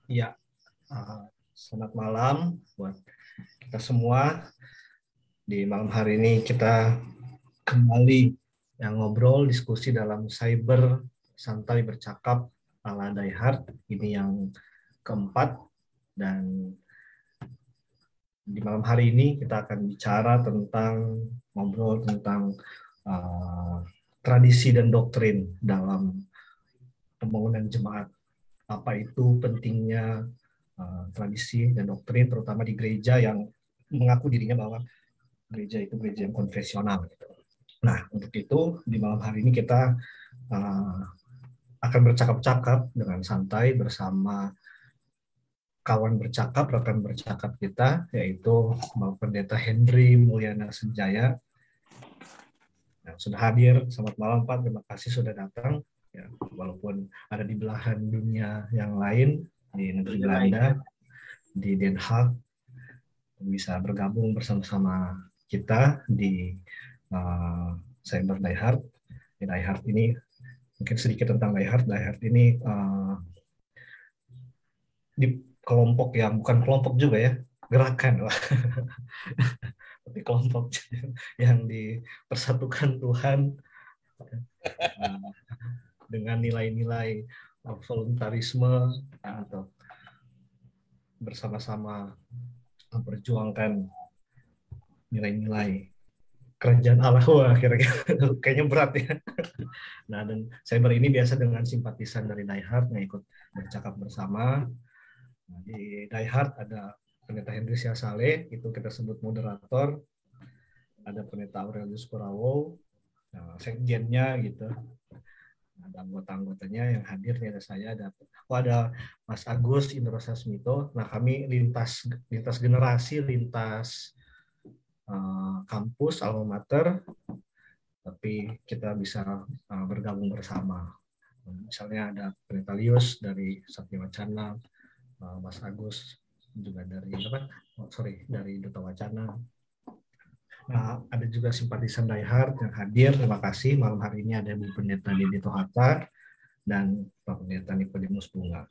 Ya, selamat malam buat kita semua. Di malam hari ini kita kembali yang ngobrol diskusi dalam cyber santai bercakap ala Die Hard. Ini yang keempat dan di malam hari ini kita akan bicara tentang ngobrol tentang uh, tradisi dan doktrin dalam pembangunan jemaat. Apa itu pentingnya tradisi dan doktrin, terutama di gereja yang mengaku dirinya bahwa gereja itu gereja yang konvensional. Gitu. Nah, untuk itu di malam hari ini kita uh, akan bercakap-cakap dengan santai bersama kawan bercakap, rekan bercakap kita, yaitu Bapak Pendeta Henry Mulyana Senjaya. Nah, sudah hadir. Selamat malam Pak, terima kasih sudah datang. Ya, walaupun ada di belahan dunia yang lain, di negeri Belanda, di Den Haag, bisa bergabung bersama-sama kita di Cyber Die Hard. Di Die Hard ini, mungkin sedikit tentang Die Hard. Die Hard ini di kelompok yang bukan kelompok juga ya, gerakan lah. Tapi kelompok yang dipersatukan Tuhan dengan nilai-nilai voluntarisme atau bersama-sama memperjuangkan nilai-nilai kerajaan Allah. Wah, kira-kira kayaknya berat ya. Nah, dan Cyber ini biasa dengan simpatisan dari Die Hard yang ikut bercakap bersama. Nah, di Die Hard ada Pendeta Henry Siasale, itu kita sebut moderator. Ada Pendeta Aurelius Kurawo, nah, sekjennya gitu. Ada anggota-anggotanya yang hadir, ada saya, ada Mas Agus Indro Sasmito. Nah, kami lintas lintas generasi, lintas kampus, alma mater, tapi kita bisa bergabung bersama. Misalnya ada Pendeta Lius dari Satya Wacana, Mas Agus juga dari apa? Oh, sorry, dari Duta Wacana. Nah, ada juga simpatisan Die Hard yang hadir. Terima kasih. Malam hari ini ada Bu Pendeta Didi Tohata dan Pak Pendeta Nikodemus Bunga.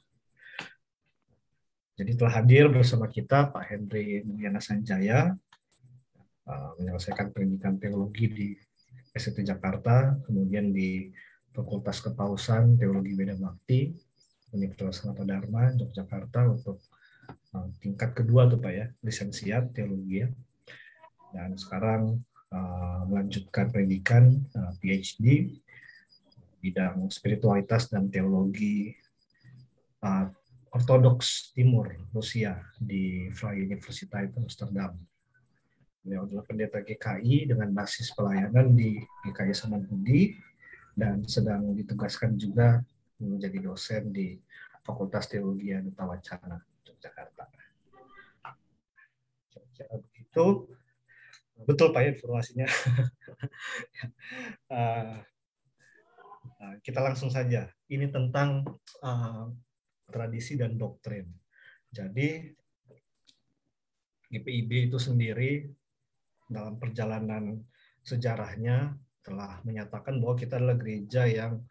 Jadi telah hadir bersama kita Pak Henry Mulyana Sanjaya, menyelesaikan pendidikan teologi di STT Jakarta, kemudian di Fakultas Kepausan Teologi Weda Bakti, Universitas Sanata Dharma, Yogyakarta untuk tingkat kedua tuh Pak ya, lisensiat teologi ya. Dan sekarang melanjutkan pendidikan PhD bidang spiritualitas dan teologi Ortodoks Timur Rusia di Vrije Universiteit Amsterdam. Beliau adalah pendeta GKI dengan basis pelayanan di GKI Samanhudi dan sedang ditugaskan juga menjadi dosen di Fakultas Teologi Duta Wacana Yogyakarta. Begitu, betul Pak ya informasinya. Kita langsung saja. Ini tentang tradisi dan doktrin. Jadi GPIB itu sendiri dalam perjalanan sejarahnya telah menyatakan bahwa kita adalah gereja yang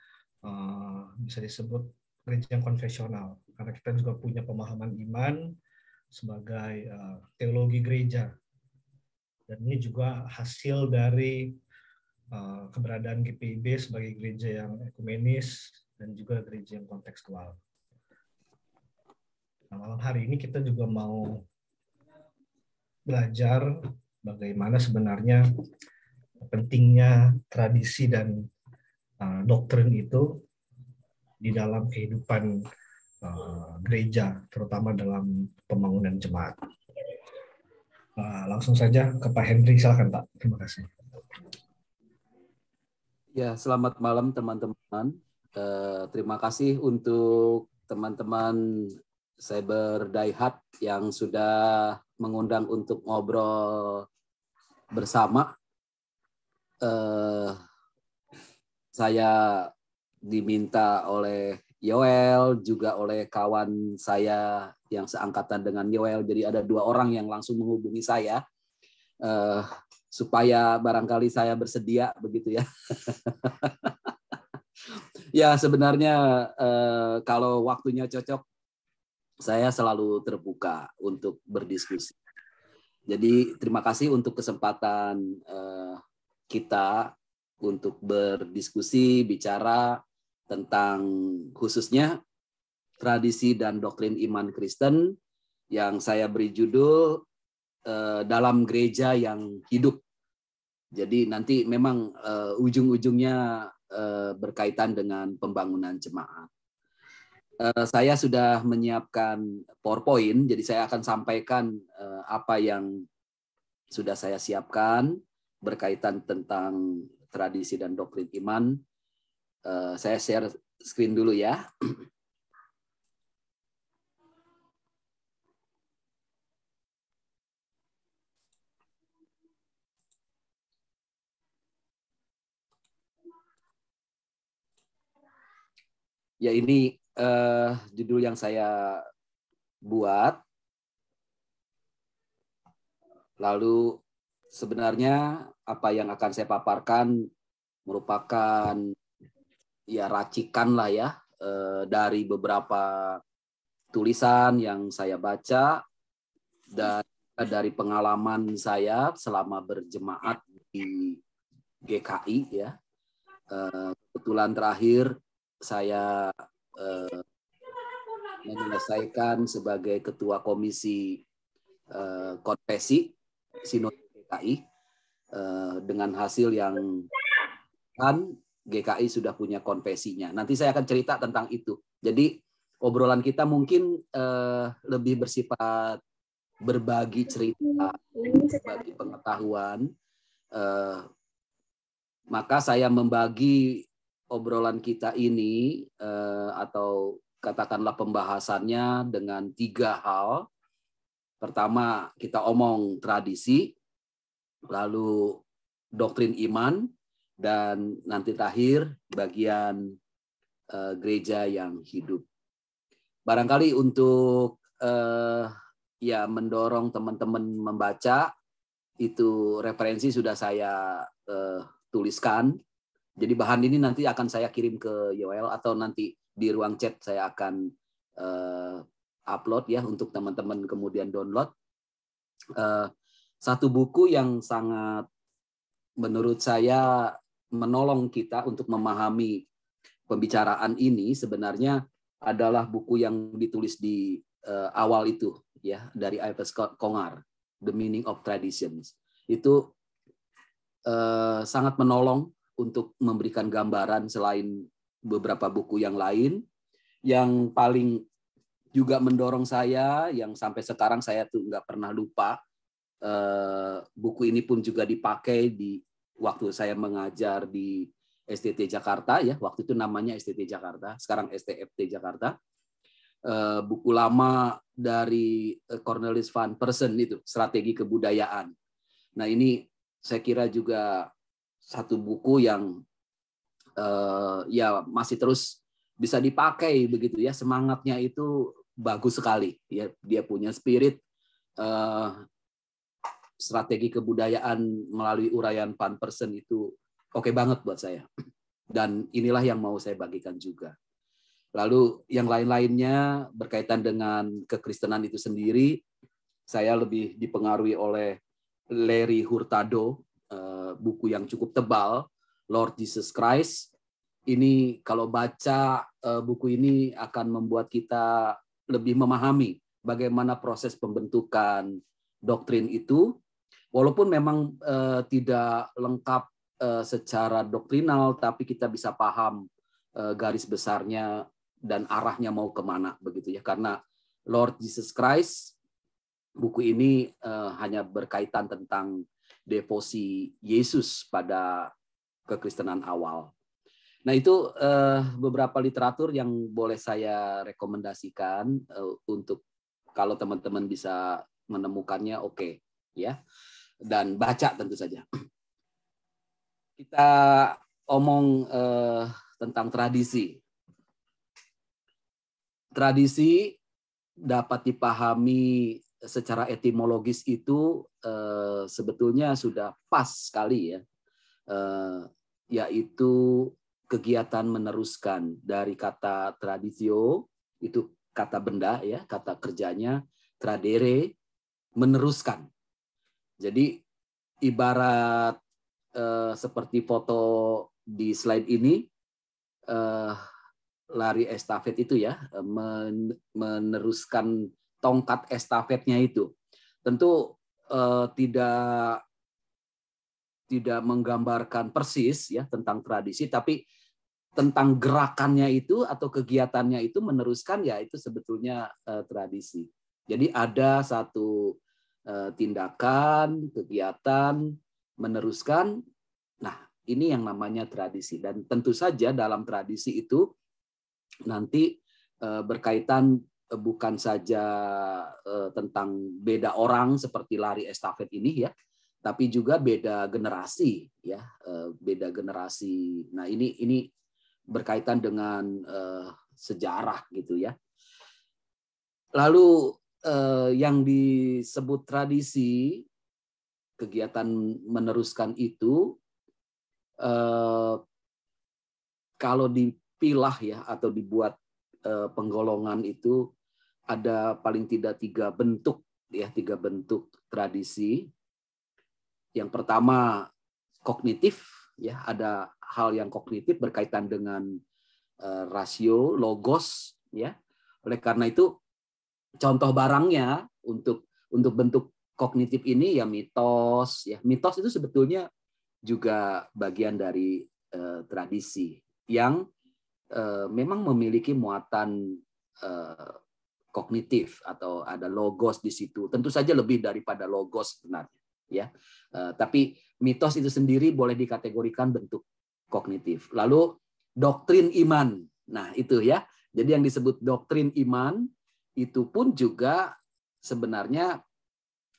bisa disebut gereja yang konvensional, karena kita juga punya pemahaman iman sebagai teologi gereja, dan ini juga hasil dari keberadaan GPIB sebagai gereja yang ekumenis dan juga gereja yang kontekstual. Nah, malam hari ini kita juga mau belajar bagaimana sebenarnya pentingnya tradisi dan doktrin itu di dalam kehidupan gereja, terutama dalam pembangunan jemaat. Langsung saja ke Pak Henry, silakan Pak. Terima kasih. Ya, selamat malam teman-teman. Terima kasih untuk teman-teman Cyber Die Hard yang sudah mengundang untuk ngobrol bersama. Saya diminta oleh Yoel, juga oleh kawan saya yang seangkatan dengan Yoel. Jadi ada 2 orang yang langsung menghubungi saya supaya barangkali saya bersedia begitu ya. Ya sebenarnya kalau waktunya cocok saya selalu terbuka untuk berdiskusi. Jadi terima kasih untuk kesempatan kita untuk berdiskusi, bicara tentang khususnya tradisi dan doktrin iman Kristen yang saya beri judul dalam gereja yang hidup. Jadi nanti memang ujung-ujungnya berkaitan dengan pembangunan jemaat. Saya sudah menyiapkan PowerPoint, jadi saya akan sampaikan apa yang sudah saya siapkan berkaitan tentang tradisi dan doktrin iman. Saya share screen dulu ya. Ya ini judul yang saya buat. Lalu sebenarnya apa yang akan saya paparkan merupakan ya racikan lah ya dari beberapa tulisan yang saya baca dan dari pengalaman saya selama berjemaat di GKI ya. Kebetulan terakhir saya menyelesaikan sebagai ketua komisi konfesi Sinode GKI dengan hasil yang kan GKI sudah punya konfesinya. Nanti saya akan cerita tentang itu. Jadi obrolan kita mungkin lebih bersifat berbagi cerita, berbagi pengetahuan. Maka saya membagi obrolan kita ini atau katakanlah pembahasannya dengan 3 hal. Pertama, kita omong tradisi, lalu doktrin iman, dan nanti terakhir bagian gereja yang hidup. Barangkali untuk ya mendorong teman-teman membaca, itu referensi sudah saya tuliskan. Jadi bahan ini nanti akan saya kirim ke Yoel atau nanti di ruang chat saya akan upload ya untuk teman-teman kemudian download. Satu buku yang sangat menurut saya menolong kita untuk memahami pembicaraan ini sebenarnya adalah buku yang ditulis di awal itu ya dari Ives Kongar, The Meaning of Traditions. Itu sangat menolong untuk memberikan gambaran selain beberapa buku yang lain. Yang paling juga mendorong saya, yang sampai sekarang saya tuh nggak pernah lupa, buku ini pun juga dipakai di waktu saya mengajar di STT Jakarta ya, waktu itu namanya STT Jakarta, sekarang STFT Jakarta. Buku lama dari Cornelis van Persen itu, Strategi Kebudayaan. Nah ini saya kira juga satu buku yang ya masih terus bisa dipakai begitu ya, semangatnya itu bagus sekali ya, dia punya spirit strategi kebudayaan melalui uraian Van Persen itu oke banget buat saya, dan inilah yang mau saya bagikan juga. Lalu yang lain-lainnya berkaitan dengan kekristenan itu sendiri, saya lebih dipengaruhi oleh Larry Hurtado, buku yang cukup tebal, Lord Jesus Christ. Ini kalau baca buku ini akan membuat kita lebih memahami bagaimana proses pembentukan doktrin itu, walaupun memang tidak lengkap secara doktrinal, tapi kita bisa paham garis besarnya dan arahnya mau kemana begitu ya. Karena Lord Jesus Christ, buku ini hanya berkaitan tentang devosi Yesus pada kekristenan awal. Nah itu beberapa literatur yang boleh saya rekomendasikan untuk kalau teman-teman bisa menemukannya, oke ya, dan baca tentu saja. Kita omong tentang tradisi. Tradisi dapat dipahami secara etimologis itu sebetulnya sudah pas sekali ya, yaitu kegiatan meneruskan dari kata traditio, itu kata benda ya, kata kerjanya tradere, meneruskan. Jadi ibarat seperti foto di slide ini, lari estafet itu ya, meneruskan tongkat estafetnya itu. Tentu tidak menggambarkan persis ya tentang tradisi, tapi tentang gerakannya itu atau kegiatannya itu meneruskan, ya itu sebetulnya tradisi. Jadi ada satu tindakan, kegiatan, meneruskan. Nah, ini yang namanya tradisi. Dan tentu saja dalam tradisi itu nanti berkaitan bukan saja tentang beda orang seperti lari estafet ini ya, tapi juga beda generasi ya, beda generasi. Nah, ini berkaitan dengan sejarah gitu ya. Lalu yang disebut tradisi, kegiatan meneruskan itu kalau dipilah ya atau dibuat penggolongan itu ada paling tidak 3 bentuk ya, 3 bentuk tradisi. Yang pertama kognitif ya, ada hal yang kognitif berkaitan dengan rasio, logos ya. Oleh karena itu contoh barangnya untuk bentuk kognitif ini ya mitos ya. Mitos itu sebetulnya juga bagian dari tradisi yang memang memiliki muatan kognitif atau ada logos di situ. Tentu saja lebih daripada logos sebenarnya ya. Tapi mitos itu sendiri boleh dikategorikan bentuk kognitif. Lalu doktrin iman. Nah, itu ya. Jadi yang disebut doktrin iman itu pun juga sebenarnya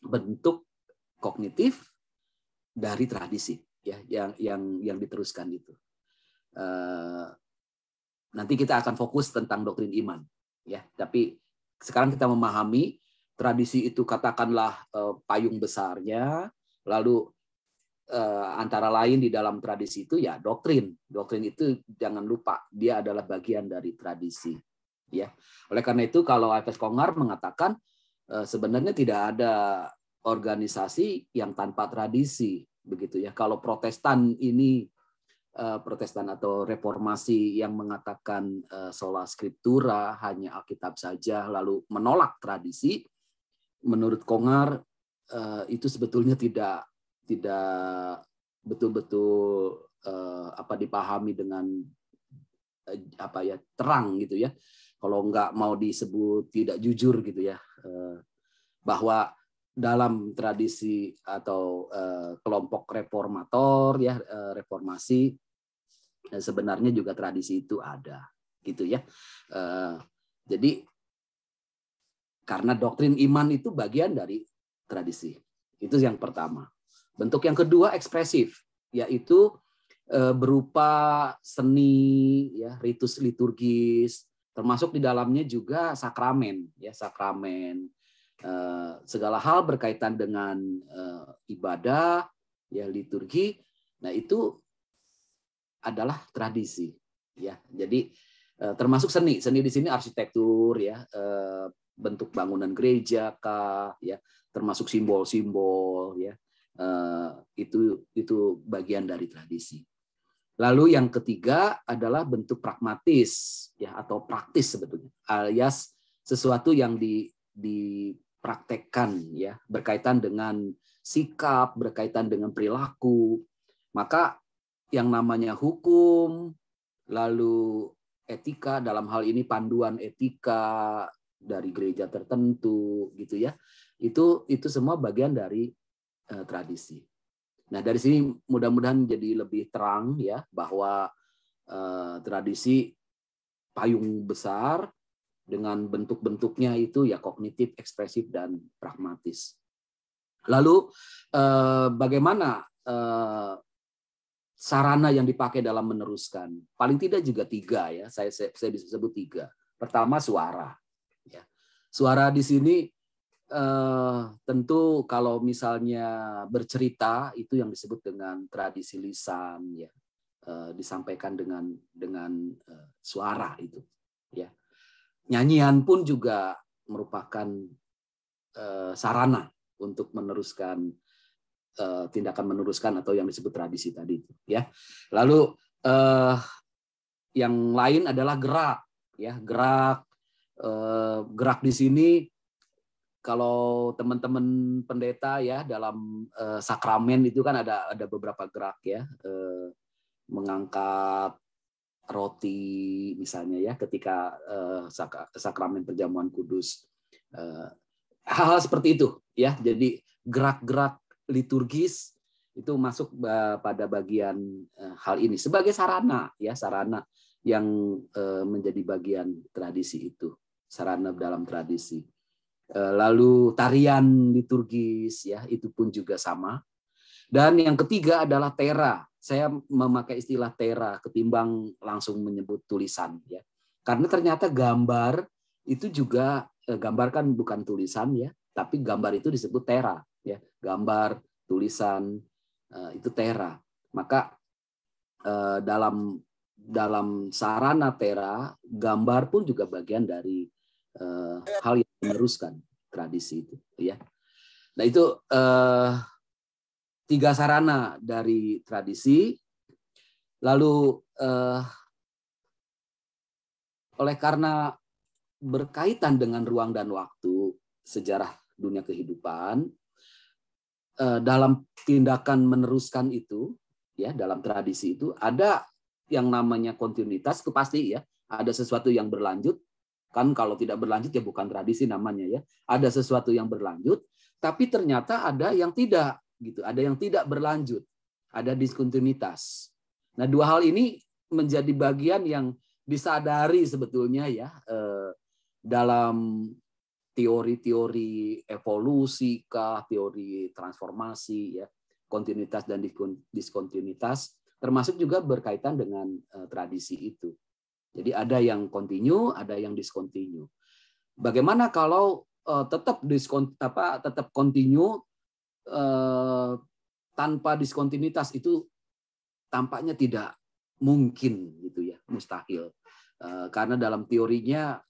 bentuk kognitif dari tradisi ya, yang diteruskan itu. Nanti kita akan fokus tentang doktrin iman ya, tapi sekarang kita memahami tradisi itu katakanlah payung besarnya, lalu antara lain di dalam tradisi itu ya doktrin itu jangan lupa dia adalah bagian dari tradisi ya. Oleh karena itu kalau A.F.S. Kongar mengatakan sebenarnya tidak ada organisasi yang tanpa tradisi begitu ya. Kalau Protestan ini Protestan atau reformasi yang mengatakan sola scriptura, hanya Alkitab saja, lalu menolak tradisi, menurut Kongar itu sebetulnya tidak betul-betul dipahami dengan terang gitu ya. Kalau nggak mau disebut tidak jujur gitu ya, bahwa dalam tradisi atau kelompok reformator ya, reformasi sebenarnya juga tradisi itu ada gitu ya. Jadi karena doktrin iman itu bagian dari tradisi. Itu yang pertama. Bentuk yang kedua ekspresif, yaitu berupa seni ya, ritus liturgis, termasuk di dalamnya juga sakramen ya, sakramen. Segala hal berkaitan dengan ibadah ya, liturgi. Nah, itu adalah tradisi ya. Jadi termasuk seni di sini arsitektur ya, bentuk bangunan gereja kah ya, termasuk simbol-simbol ya, itu bagian dari tradisi. Lalu yang ketiga adalah bentuk pragmatis ya, atau praktis sebetulnya, alias sesuatu yang dipraktekkan ya, berkaitan dengan sikap, berkaitan dengan perilaku. Maka yang namanya hukum, lalu etika, dalam hal ini panduan etika dari gereja tertentu gitu ya, itu semua bagian dari tradisi. Nah, dari sini mudah-mudahan jadi lebih terang ya, bahwa tradisi payung besar dengan bentuk-bentuknya itu ya kognitif, ekspresif, dan pragmatis. Lalu bagaimana sarana yang dipakai dalam meneruskan? Paling tidak juga 3 ya, saya bisa sebut 3. Pertama suara. Ya. Suara di sini tentu kalau misalnya bercerita itu yang disebut dengan tradisi lisan ya, disampaikan dengan suara itu ya. nyanyian pun juga merupakan sarana untuk meneruskan tindakan meneruskan atau yang disebut tradisi tadi itu, ya. Lalu yang lain adalah gerak, ya, gerak di sini. Kalau teman-teman pendeta ya dalam sakramen itu kan ada beberapa gerak ya, mengangkat roti misalnya ya ketika sakramen perjamuan kudus, hal-hal seperti itu ya. Jadi gerak-gerak liturgis itu masuk pada bagian hal ini sebagai sarana ya, sarana yang menjadi bagian tradisi itu, sarana dalam tradisi. Lalu tarian liturgis ya itu pun juga sama. Dan yang ketiga adalah tera. Saya memakai istilah tera ketimbang langsung menyebut tulisan ya. Karena ternyata gambar itu juga gambar kan bukan tulisan ya, tapi gambar itu disebut tera ya. Gambar, tulisan itu tera. Maka dalam sarana tera, gambar pun juga bagian dari hal yang meneruskan tradisi itu ya. Nah itu 3 sarana dari tradisi. Lalu oleh karena berkaitan dengan ruang dan waktu, sejarah dunia kehidupan, dalam tindakan meneruskan itu ya, dalam tradisi itu ada yang namanya kontinuitas, itu pasti ya, ada sesuatu yang berlanjut. Kan kalau tidak berlanjut ya bukan tradisi namanya ya. Ada sesuatu yang berlanjut, tapi ternyata ada yang tidak gitu. Ada yang tidak berlanjut. Ada diskontinuitas. Nah, 2 hal ini menjadi bagian yang disadari sebetulnya ya dalam teori-teori evolusi kah, teori transformasi ya, kontinuitas dan diskontinuitas, termasuk juga berkaitan dengan tradisi itu. Jadi ada yang continue, ada yang discontinue. Bagaimana kalau tetap continue tanpa diskontinuitas? Itu tampaknya tidak mungkin gitu ya, mustahil. Karena dalam teorinya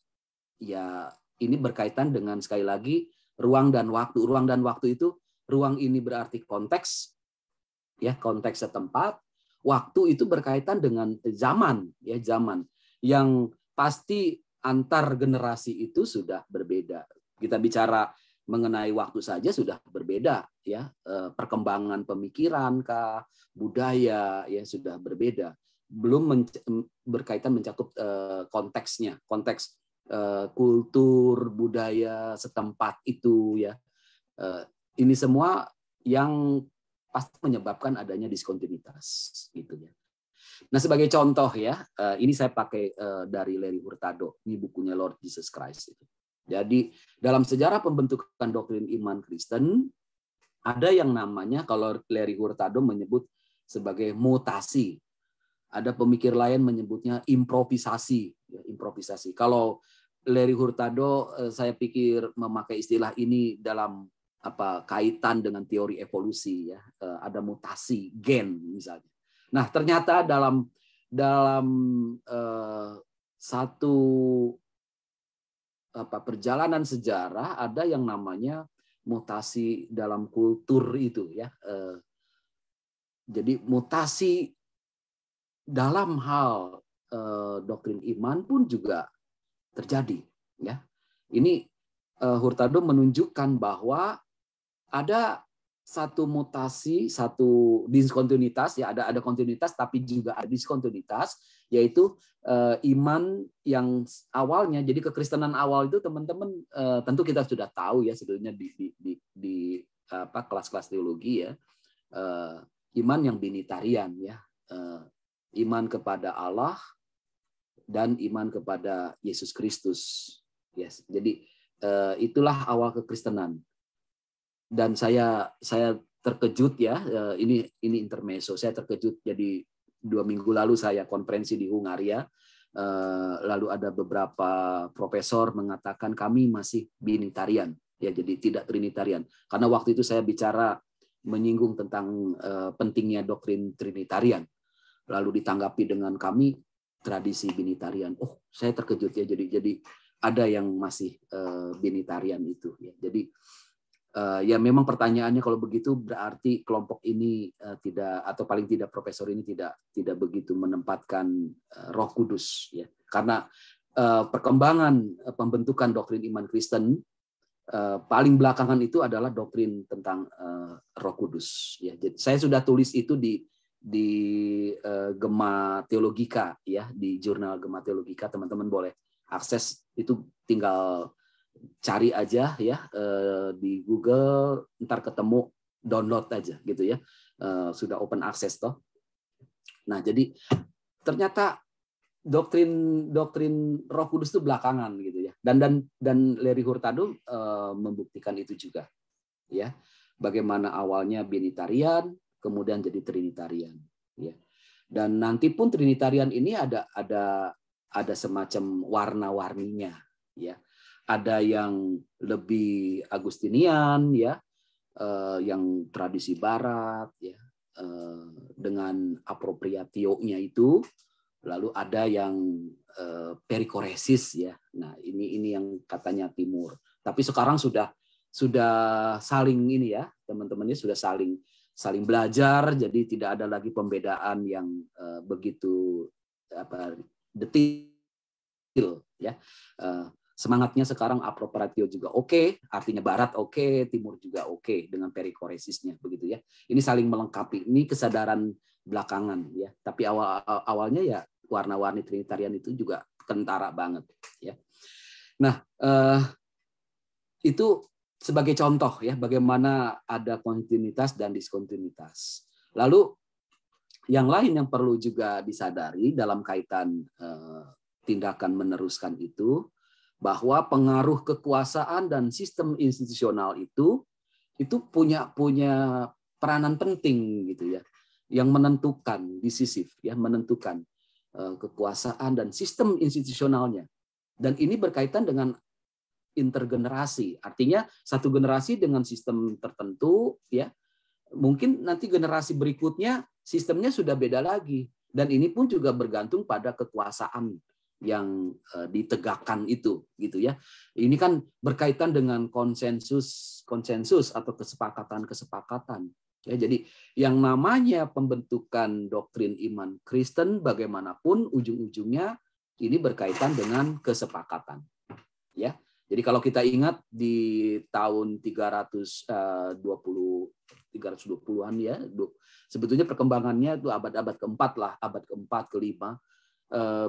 ya ini berkaitan dengan sekali lagi ruang dan waktu. Ruang dan waktu itu, ruang ini berarti konteks ya, konteks setempat. Waktu itu berkaitan dengan zaman ya, zaman yang pasti antar generasi itu sudah berbeda. Kita bicara mengenai waktu saja sudah berbeda ya, perkembangan pemikiran kah, budaya ya sudah berbeda. Belum berkaitan mencakup konteksnya, konteks kultur budaya setempat itu ya. Ini semua yang pasti menyebabkan adanya diskontinuitas gitu ya. Nah, sebagai contoh ya, ini saya pakai dari Larry Hurtado, ini bukunya Lord Jesus Christ itu. Jadi dalam sejarah pembentukan doktrin iman Kristen ada yang namanya, kalau Larry Hurtado menyebut sebagai mutasi. Ada pemikir lain menyebutnya improvisasi, ya, improvisasi. Kalau Larry Hurtado saya pikir memakai istilah ini dalam kaitan dengan teori evolusi ya, ada mutasi gen misalnya. Nah, ternyata dalam satu perjalanan sejarah ada yang namanya mutasi dalam kultur itu ya. Jadi mutasi dalam hal doktrin iman pun juga terjadi ya. Ini Hurtado menunjukkan bahwa ada satu mutasi, satu diskontinuitas ya, ada kontinuitas tapi juga ada diskontinuitas, yaitu iman yang awalnya, jadi kekristenan awal itu teman-teman tentu kita sudah tahu ya sebetulnya di kelas-kelas teologi ya, iman yang binitarian ya, iman kepada Allah dan iman kepada Yesus Kristus. Yes, jadi itulah awal kekristenan. Dan saya terkejut ya, ini intermezzo. Saya terkejut, jadi 2 minggu lalu saya konferensi di Hungaria, lalu ada beberapa profesor mengatakan kami masih binitarian, ya, jadi tidak trinitarian. Karena waktu itu saya bicara menyinggung tentang pentingnya doktrin trinitarian, lalu ditanggapi dengan kami tradisi binitarian. Oh, saya terkejut ya, jadi ada yang masih binitarian itu. Ya. Jadi ya memang pertanyaannya kalau begitu berarti kelompok ini tidak, atau paling tidak profesor ini tidak begitu menempatkan Roh Kudus, ya. Karena perkembangan pembentukan doktrin iman Kristen paling belakangan itu adalah doktrin tentang Roh Kudus. Ya, jadi saya sudah tulis itu di Gema Theologica, ya, di jurnal Gema Theologica. Teman-teman boleh akses itu, tinggal cari aja ya di Google, ntar ketemu, download aja gitu ya. Sudah open access toh. Nah, jadi ternyata doktrin Roh Kudus itu belakangan gitu ya. Dan Larry Hurtado membuktikan itu juga. Ya. Bagaimana awalnya binitarian, kemudian jadi trinitarian, ya. Dan nanti pun trinitarian ini ada semacam warna-warninya, ya. Ada yang lebih Agustinian, ya, yang tradisi Barat, ya, dengan appropriatio-nya itu. Lalu ada yang perikoresis, ya. Nah, ini yang katanya Timur. Tapi sekarang sudah saling ini ya, teman-temannya sudah saling belajar, jadi tidak ada lagi pembedaan yang begitu detil, ya. Semangatnya sekarang appropriatio juga oke, artinya Barat oke, Timur juga oke dengan perikoresisnya, begitu ya. Ini saling melengkapi. Ini kesadaran belakangan, ya. Tapi awalnya ya warna-warni trinitarian itu juga kentara banget, ya. Nah, itu sebagai contoh ya bagaimana ada kontinuitas dan diskontinuitas. Lalu yang lain yang perlu juga disadari dalam kaitan tindakan meneruskan itu, bahwa pengaruh kekuasaan dan sistem institusional itu punya peranan penting gitu ya, yang menentukan, decisif ya, menentukan kekuasaan dan sistem institusionalnya. Dan ini berkaitan dengan intergenerasi, artinya satu generasi dengan sistem tertentu, ya, mungkin nanti generasi berikutnya sistemnya sudah beda lagi, dan ini pun juga bergantung pada kekuasaan yang ditegakkan itu, gitu ya. Ini kan berkaitan dengan konsensus atau kesepakatan. Ya, jadi yang namanya pembentukan doktrin iman Kristen bagaimanapun ujung-ujungnya ini berkaitan dengan kesepakatan. Ya. Jadi kalau kita ingat di tahun 320-an ya, sebetulnya perkembangannya itu abad keempat lah, abad keempat, kelima.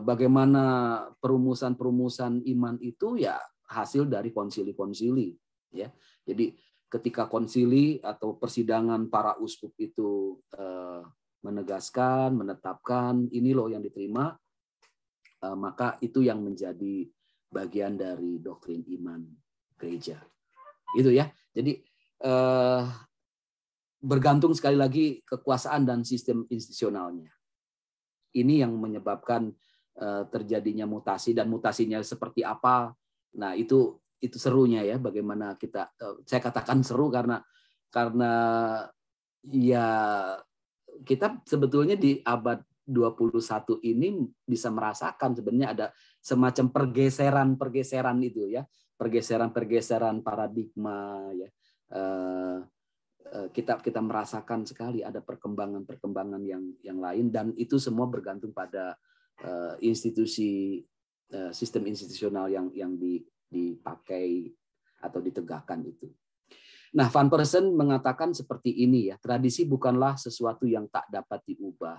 Bagaimana perumusan iman itu ya hasil dari konsili-konsili, ya. Jadi ketika konsili atau persidangan para uskup itu menegaskan, menetapkan ini loh yang diterima, maka itu yang menjadi bagian dari doktrin iman gereja. Itu ya. Jadi bergantung sekali lagi kekuasaan dan sistem institusionalnya. Ini yang menyebabkan terjadinya mutasi, dan mutasinya seperti apa. Nah, itu serunya ya, bagaimana saya katakan seru karena ya kita sebetulnya di abad 21 ini bisa merasakan sebenarnya ada semacam pergeseran itu ya, pergeseran paradigma ya. Kita merasakan sekali ada perkembangan yang lain, dan itu semua bergantung pada institusi, sistem institusional yang dipakai atau ditegakkan itu. Nah, Van Persen mengatakan seperti ini ya, tradisi bukanlah sesuatu yang tak dapat diubah.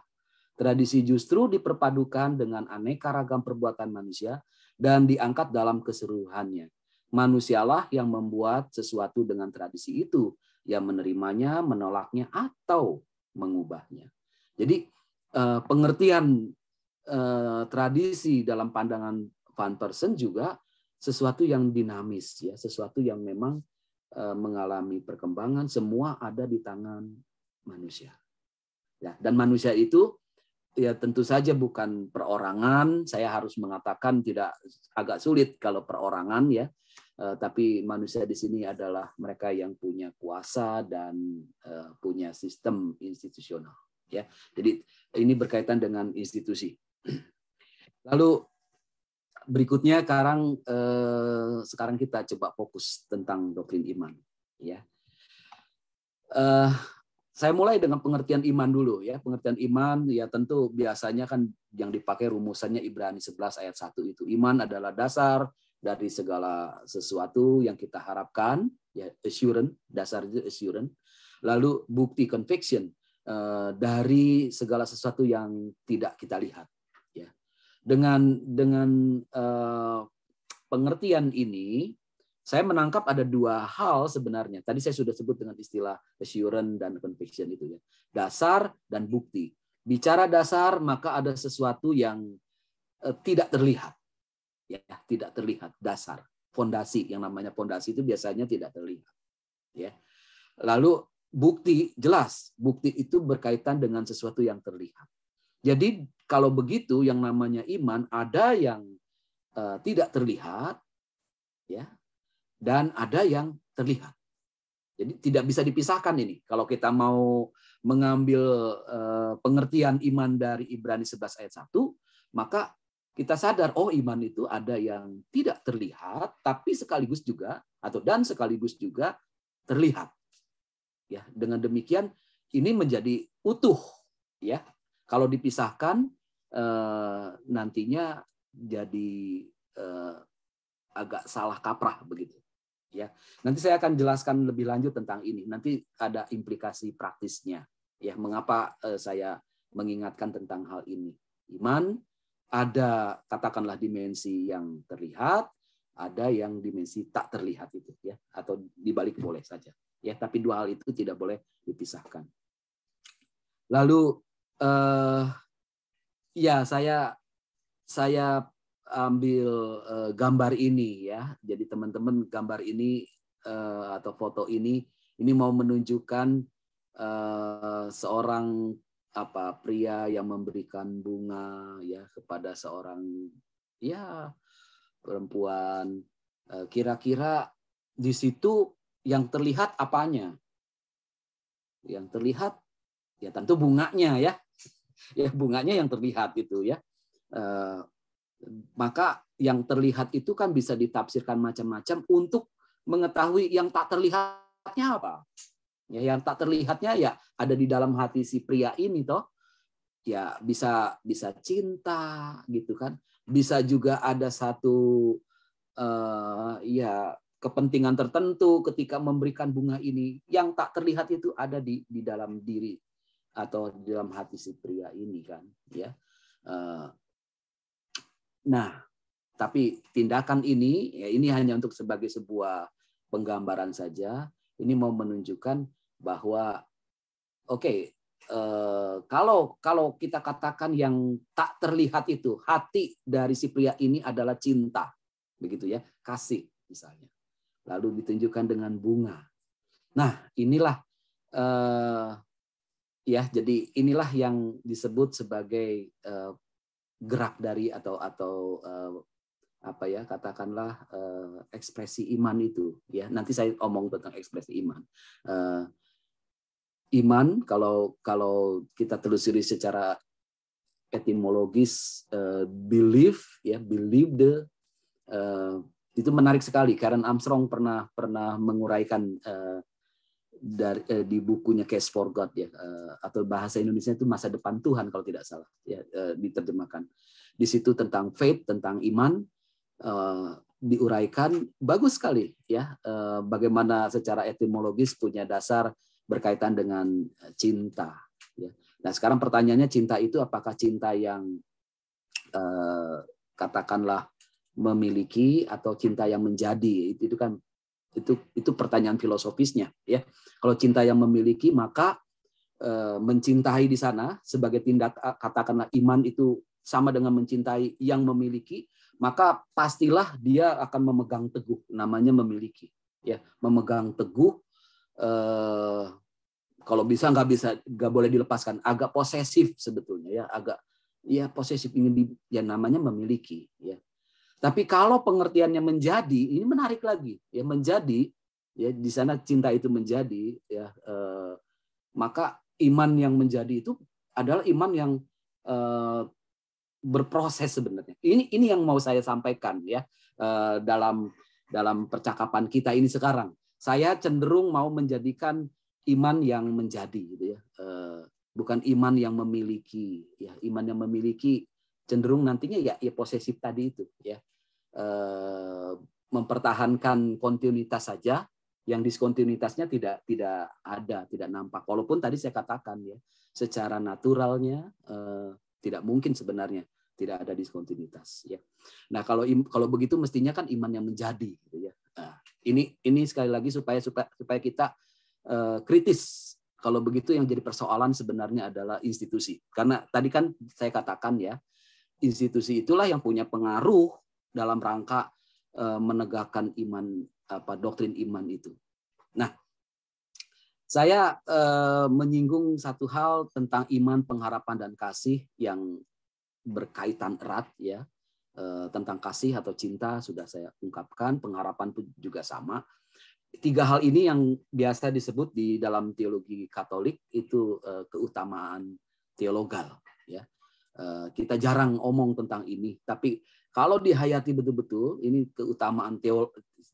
Tradisi justru diperpadukan dengan aneka ragam perbuatan manusia dan diangkat dalam keseluruhannya. Manusialah yang membuat sesuatu dengan tradisi itu, yang menerimanya, menolaknya, atau mengubahnya. Jadi pengertian tradisi dalam pandangan Van Persen juga sesuatu yang dinamis, ya, sesuatu yang memang mengalami perkembangan. Semua ada di tangan manusia. Ya, dan manusia itu ya tentu saja bukan perorangan. Saya harus mengatakan agak sulit kalau perorangan ya. Tapi manusia di sini adalah mereka yang punya kuasa dan punya sistem institusional. Ya, jadi ini berkaitan dengan institusi. Lalu berikutnya sekarang kita coba fokus tentang doktrin iman. Ya, saya mulai dengan pengertian iman dulu ya. Pengertian iman ya tentu biasanya kan yang dipakai rumusannya Ibrani 11 ayat 1 itu. Iman adalah dasar dari segala sesuatu yang kita harapkan, ya assurance, dasar itu assurance. Lalu bukti conviction dari segala sesuatu yang tidak kita lihat. Ya. Dengan pengertian ini, saya menangkap ada dua hal sebenarnya. Tadi saya sudah sebut dengan istilah assurance dan conviction itu ya. Dasar dan bukti. Bicara dasar maka ada sesuatu yang tidak terlihat. Ya, tidak terlihat, dasar. Fondasi, yang namanya fondasi itu biasanya tidak terlihat. Ya. Lalu bukti, jelas. Bukti itu berkaitan dengan sesuatu yang terlihat. Jadi kalau begitu yang namanya iman ada yang tidak terlihat, ya, dan ada yang terlihat. Jadi tidak bisa dipisahkan ini. Kalau kita mau mengambil pengertian iman dari Ibrani 11 ayat 1, maka kita sadar, oh iman itu ada yang tidak terlihat, tapi sekaligus juga, sekaligus juga terlihat. Ya, dengan demikian ini menjadi utuh. Ya, kalau dipisahkan nantinya jadi agak salah kaprah begitu. Ya, nanti saya akan jelaskan lebih lanjut tentang ini. Nanti ada implikasi praktisnya. Ya, mengapa saya mengingatkan tentang hal ini? Iman ada katakanlah dimensi yang terlihat, ada yang dimensi tak terlihat itu, ya, atau dibalik boleh saja. Ya, tapi dua hal itu tidak boleh dipisahkan. Lalu, ya saya ambil gambar ini ya. Jadi teman-teman gambar ini atau foto ini mau menunjukkan seorang pria yang memberikan bunga ya kepada seorang ya perempuan. Kira-kira di situ yang terlihat apanya? Yang terlihat ya tentu bunganya ya. Ya bunganya yang terlihat itu ya. Maka yang terlihat itu kan bisa ditafsirkan macam-macam untuk mengetahui yang tak terlihatnya apa. Ya, yang tak terlihatnya ya ada di dalam hati si pria ini toh. Ya bisa cinta gitu kan. Bisa juga ada satu ya kepentingan tertentu ketika memberikan bunga ini. Yang tak terlihat itu ada di dalam diri atau di dalam hati si pria ini kan, ya. Nah, tapi tindakan ini, ya ini hanya untuk sebagai sebuah penggambaran saja. Ini mau menunjukkan bahwa, kalau kita katakan yang tak terlihat itu hati dari si pria ini adalah cinta, begitu ya, kasih misalnya. Lalu ditunjukkan dengan bunga. Nah, inilah ya, jadi inilah yang disebut sebagai gerak dari atau katakanlah ekspresi iman itu ya. Nanti saya omong tentang ekspresi iman. Iman kalau kita telusuri secara etimologis, believe itu menarik sekali. Karen Armstrong pernah menguraikan di bukunya Case for God ya, atau bahasa Indonesia itu masa depan Tuhan kalau tidak salah ya, diterjemahkan. Di situ tentang faith, tentang iman diuraikan bagus sekali ya, bagaimana secara etimologis punya dasar berkaitan dengan cinta ya. Nah, sekarang pertanyaannya, cinta itu apakah cinta yang katakanlah memiliki atau cinta yang menjadi? Itu kan itu pertanyaan filosofisnya ya. Kalau cinta yang memiliki, maka mencintai di sana sebagai tindak, katakanlah iman itu sama dengan mencintai yang memiliki, maka pastilah dia akan memegang teguh, namanya memiliki ya, memegang teguh. Kalau bisa nggak boleh dilepaskan, agak posesif sebetulnya ya, agak ya posesif, ingin yang namanya memiliki ya. Tapi kalau pengertiannya menjadi, ini menarik lagi ya, menjadi ya, di sana cinta itu menjadi ya, maka iman yang menjadi itu adalah iman yang berproses sebenarnya. Ini yang mau saya sampaikan ya dalam percakapan kita ini sekarang. Saya cenderung mau menjadikan iman yang menjadi, gitu ya. Bukan iman yang memiliki. Ya, iman yang memiliki cenderung nantinya ya posesif tadi itu, ya. Mempertahankan kontinuitas saja, yang diskontinuitasnya tidak ada, tidak nampak. Walaupun tadi saya katakan ya, secara naturalnya tidak mungkin sebenarnya tidak ada diskontinuitas, ya. Nah, kalau begitu mestinya kan iman yang menjadi, gitu ya. Nah, ini sekali lagi supaya kita kritis. Kalau begitu yang jadi persoalan sebenarnya adalah institusi. Karena tadi kan saya katakan ya, institusi itulah yang punya pengaruh dalam rangka menegakkan iman, doktrin iman itu. Nah, saya menyinggung satu hal tentang iman, pengharapan, dan kasih yang berkaitan erat, ya. Tentang kasih atau cinta sudah saya ungkapkan, pengharapan pun juga sama. 3 hal ini yang biasa disebut di dalam teologi Katolik itu keutamaan teologal, ya. Kita jarang omong tentang ini, tapi kalau dihayati betul-betul, ini keutamaan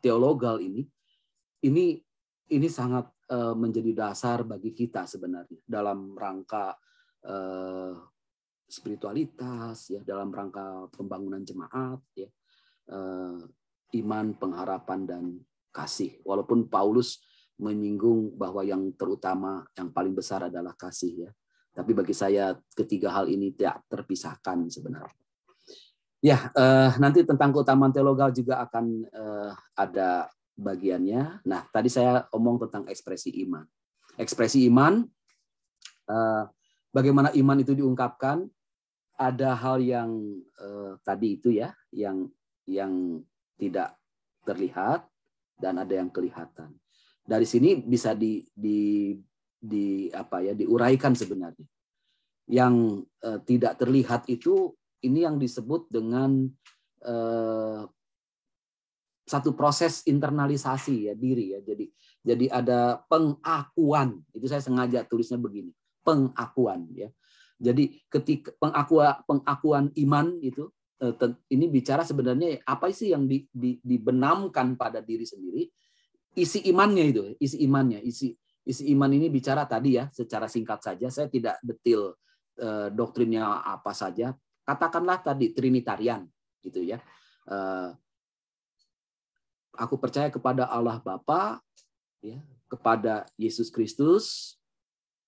teologal ini sangat menjadi dasar bagi kita sebenarnya dalam rangka spiritualitas, ya, dalam rangka pembangunan jemaat, ya, iman, pengharapan, dan kasih. Walaupun Paulus menyinggung bahwa yang terutama, yang paling besar adalah kasih, ya. Tapi bagi saya ketiga hal ini tidak terpisahkan sebenarnya. Ya, nanti tentang keutamaan teologal juga akan ada bagiannya. Nah, tadi saya omong tentang ekspresi iman. Ekspresi iman, bagaimana iman itu diungkapkan? Ada hal yang tadi itu ya, yang tidak terlihat dan ada yang kelihatan. Dari sini bisa diuraikan sebenarnya. Yang tidak terlihat itu, ini yang disebut dengan satu proses internalisasi, ya, diri, ya. Jadi ada pengakuan. Itu saya sengaja tulisnya begini, pengakuan, ya. Jadi ketika pengakuan iman itu, ini bicara sebenarnya apa sih yang dibenamkan pada diri sendiri, isi imannya itu, isi imannya, isi iman ini bicara tadi ya, secara singkat saja, saya tidak detail doktrinnya apa saja, katakanlah tadi Trinitarian, gitu ya. Aku percaya kepada Allah Bapa, ya, kepada Yesus Kristus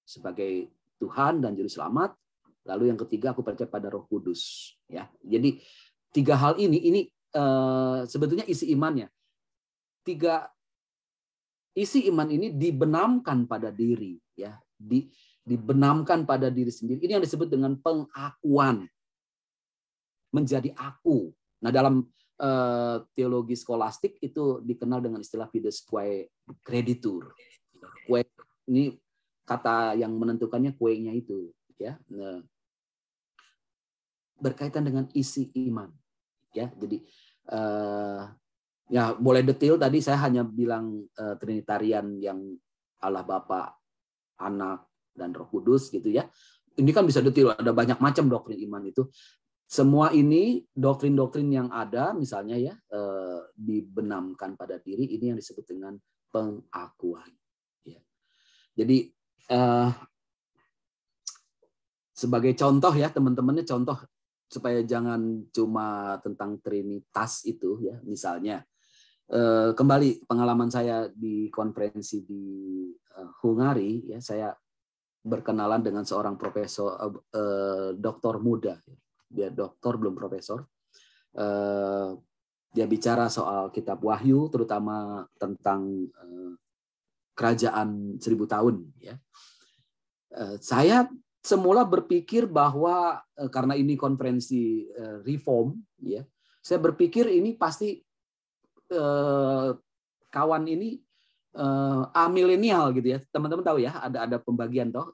sebagai Tuhan dan Juru Selamat. Lalu yang ketiga, aku percaya pada Roh Kudus, ya. Jadi 3 hal ini sebetulnya isi imannya. 3 isi iman ini dibenamkan pada diri, ya. Dibenamkan pada diri sendiri. Ini yang disebut dengan pengakuan, menjadi aku. Nah, dalam teologi skolastik itu dikenal dengan istilah fides quae creditur. Kue ini kata yang menentukannya kuenya itu, ya. Nah, berkaitan dengan isi iman, ya. Jadi ya boleh detail, tadi saya hanya bilang Trinitarian yang Allah Bapa, Anak, dan Roh Kudus, gitu ya. Ini kan bisa detail, ada banyak macam doktrin iman itu. Semua ini doktrin-doktrin yang ada, misalnya ya, dibenamkan pada diri, ini yang disebut dengan pengakuan, ya. Jadi sebagai contoh ya, teman-temannya, contoh supaya jangan cuma tentang Trinitas itu, ya. Misalnya kembali pengalaman saya di konferensi di Hungari, ya, saya berkenalan dengan seorang profesor, doktor muda, dia doktor belum profesor. Dia bicara soal kitab Wahyu, terutama tentang kerajaan 1000 tahun, ya. Saya semula berpikir bahwa karena ini konferensi reform, ya, saya berpikir ini pasti kawan ini amilenial, gitu ya. Teman-teman tahu ya, ada pembagian toh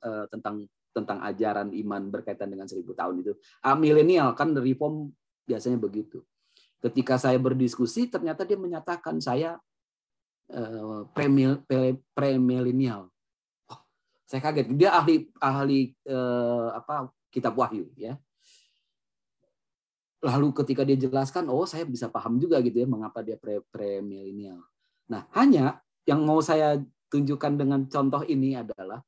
tentang ajaran iman berkaitan dengan 1000 tahun itu. Amilenial kan, reform biasanya begitu. Ketika saya berdiskusi, ternyata dia menyatakan saya premilenial. Saya kaget. Dia ahli kitab Wahyu, ya. lalu ketika dia jelaskan, oh saya bisa paham juga gitu ya mengapa dia premilenial. Nah, hanya yang mau saya tunjukkan dengan contoh ini adalah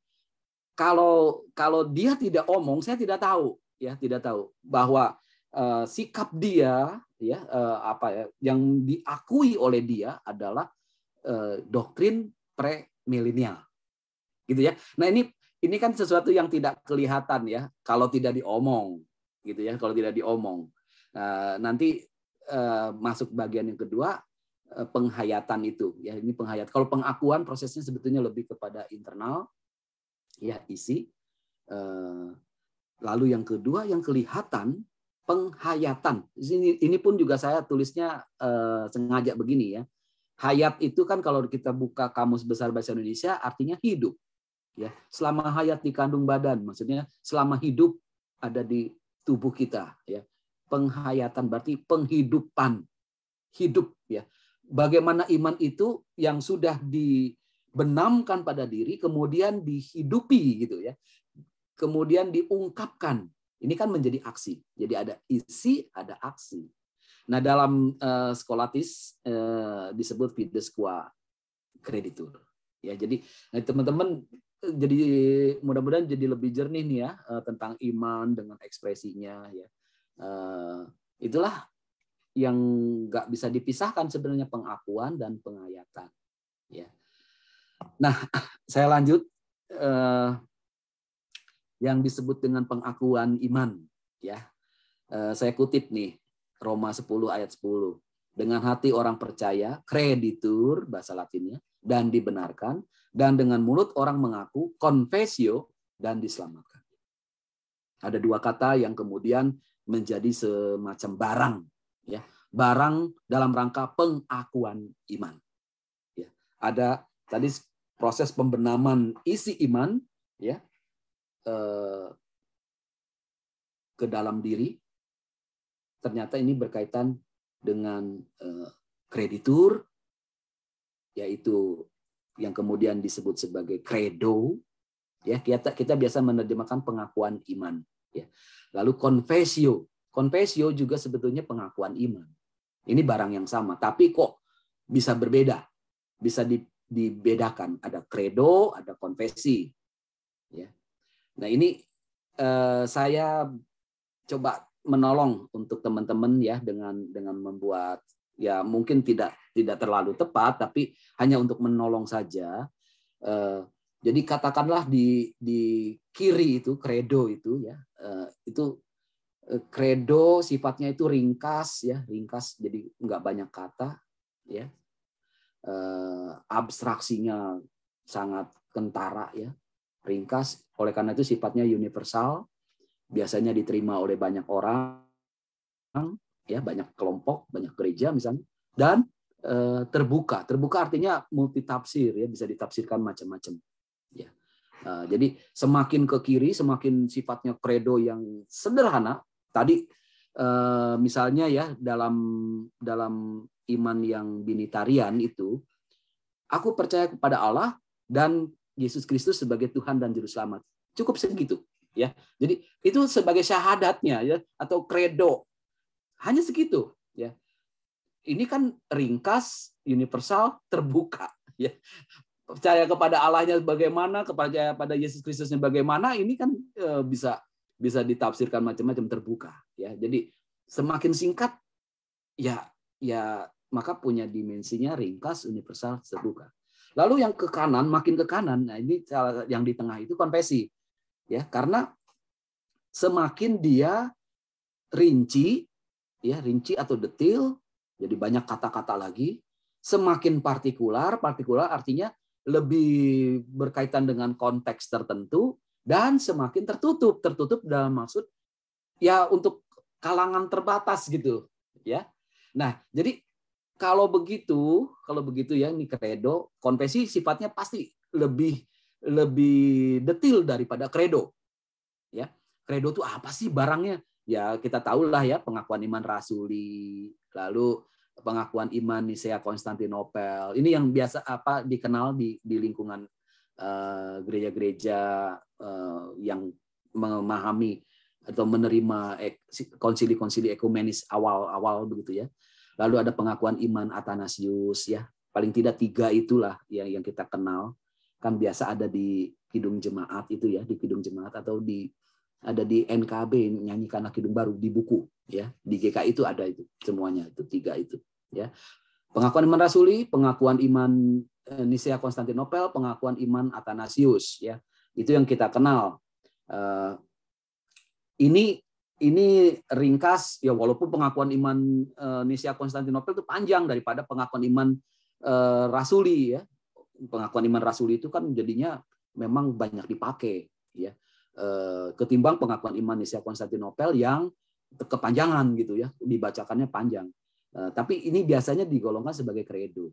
kalau dia tidak omong, saya tidak tahu ya, tidak tahu bahwa sikap dia ya apa ya yang diakui oleh dia adalah doktrin premilenial. Gitu ya. Nah, ini kan sesuatu yang tidak kelihatan ya kalau tidak diomong gitu ya, kalau tidak diomong. Nanti masuk bagian yang kedua, penghayatan itu ya, ini penghayatan. Kalau pengakuan prosesnya sebetulnya lebih kepada internal ya, isi. Lalu yang kedua yang kelihatan, penghayatan. Ini pun juga saya tulisnya sengaja begini ya. Hayat itu kan kalau kita buka Kamus Besar Bahasa Indonesia artinya hidup ya. Selama hayat dikandung badan, maksudnya selama hidup ada di tubuh kita ya. Penghayatan berarti penghidupan, hidup ya. Bagaimana iman itu yang sudah dibenamkan pada diri kemudian dihidupi gitu ya. Kemudian diungkapkan. Ini kan menjadi aksi. Jadi ada isi, ada aksi. Nah, dalam skolatis disebut fides qua creditur. Ya, jadi teman-teman jadi mudah-mudahan jadi lebih jernih nih ya tentang iman dengan ekspresinya ya. Itulah yang nggak bisa dipisahkan sebenarnya, pengakuan dan penghayatan. Ya. Nah, saya lanjut yang disebut dengan pengakuan iman. Ya, saya kutip nih Roma 10 ayat 10. Dengan hati orang percaya, creditur bahasa Latinnya, dan dibenarkan, dan dengan mulut orang mengaku, confessio, dan diselamatkan. Ada dua kata yang kemudian menjadi semacam barang, ya, barang dalam rangka pengakuan iman. Ya, ada tadi proses pembenaman isi iman, ya, ke dalam diri. Ternyata ini berkaitan dengan kreditur, yaitu yang kemudian disebut sebagai credo. Ya, kita biasa menerjemahkan pengakuan iman. Ya. Lalu confessio juga sebetulnya pengakuan iman. Ini barang yang sama, tapi kok bisa berbeda, bisa dibedakan. Ada credo, ada konfesi. Ya. Nah, ini saya coba menolong untuk teman-teman ya dengan membuat, ya mungkin tidak terlalu tepat, tapi hanya untuk menolong saja. Jadi katakanlah di kiri itu credo itu ya, itu credo sifatnya itu ringkas ya, ringkas, jadi nggak banyak kata ya, abstraksinya sangat kentara ya, ringkas. Oleh karena itu sifatnya universal, biasanya diterima oleh banyak orang ya, banyak kelompok, banyak gereja misalnya, dan terbuka. Terbuka artinya multitafsir ya, bisa ditafsirkan macam-macam. Ya. Jadi semakin ke kiri, semakin sifatnya credo yang sederhana. Tadi misalnya ya dalam iman yang binitarian itu, aku percaya kepada Allah dan Yesus Kristus sebagai Tuhan dan Juru Selamat. Cukup segitu ya. Jadi itu sebagai syahadatnya ya, atau credo. Hanya segitu ya. Ini kan ringkas, universal, terbuka ya. Percaya kepada Allahnya bagaimana, kepada Yesus Kristusnya bagaimana, ini kan bisa ditafsirkan macam-macam, terbuka ya. Jadi semakin singkat ya maka punya dimensinya ringkas, universal, terbuka. Lalu yang ke kanan, makin ke kanan, nah ini yang di tengah itu konfesi ya, karena semakin dia rinci ya, rinci atau detail, jadi banyak kata-kata lagi, semakin partikular artinya lebih berkaitan dengan konteks tertentu, dan semakin tertutup dalam maksud ya untuk kalangan terbatas gitu ya. Nah, jadi kalau begitu ya, ini credo, konfesi sifatnya pasti lebih detail daripada credo ya. Credo itu apa sih barangnya? Ya kita tahulah ya, pengakuan iman rasuli, lalu pengakuan iman Nisea Konstantinopel. Ini yang biasa dikenal di lingkungan gereja-gereja yang memahami atau menerima konsili-konsili ekumenis awal-awal begitu ya. Lalu ada pengakuan iman Athanasius ya. Paling tidak 3 itulah yang kita kenal. Kan biasa ada di Kidung Jemaat itu ya, di Kidung Jemaat atau ada di NKB Nyanyikanlah Kidung Baru di buku ya. Di GKI itu ada itu semuanya itu 3 itu ya. Pengakuan iman rasuli, pengakuan iman Nisea Konstantinopel, pengakuan iman Athanasius ya. Itu yang kita kenal. Ini ringkas ya, walaupun pengakuan iman Nisea Konstantinopel itu panjang daripada pengakuan iman rasuli ya. Pengakuan iman rasuli itu kan jadinya memang banyak dipakai ya. Ketimbang pengakuan iman Nisea Konstantinopel yang kepanjangan gitu ya, dibacakannya panjang. Tapi ini biasanya digolongkan sebagai kredo.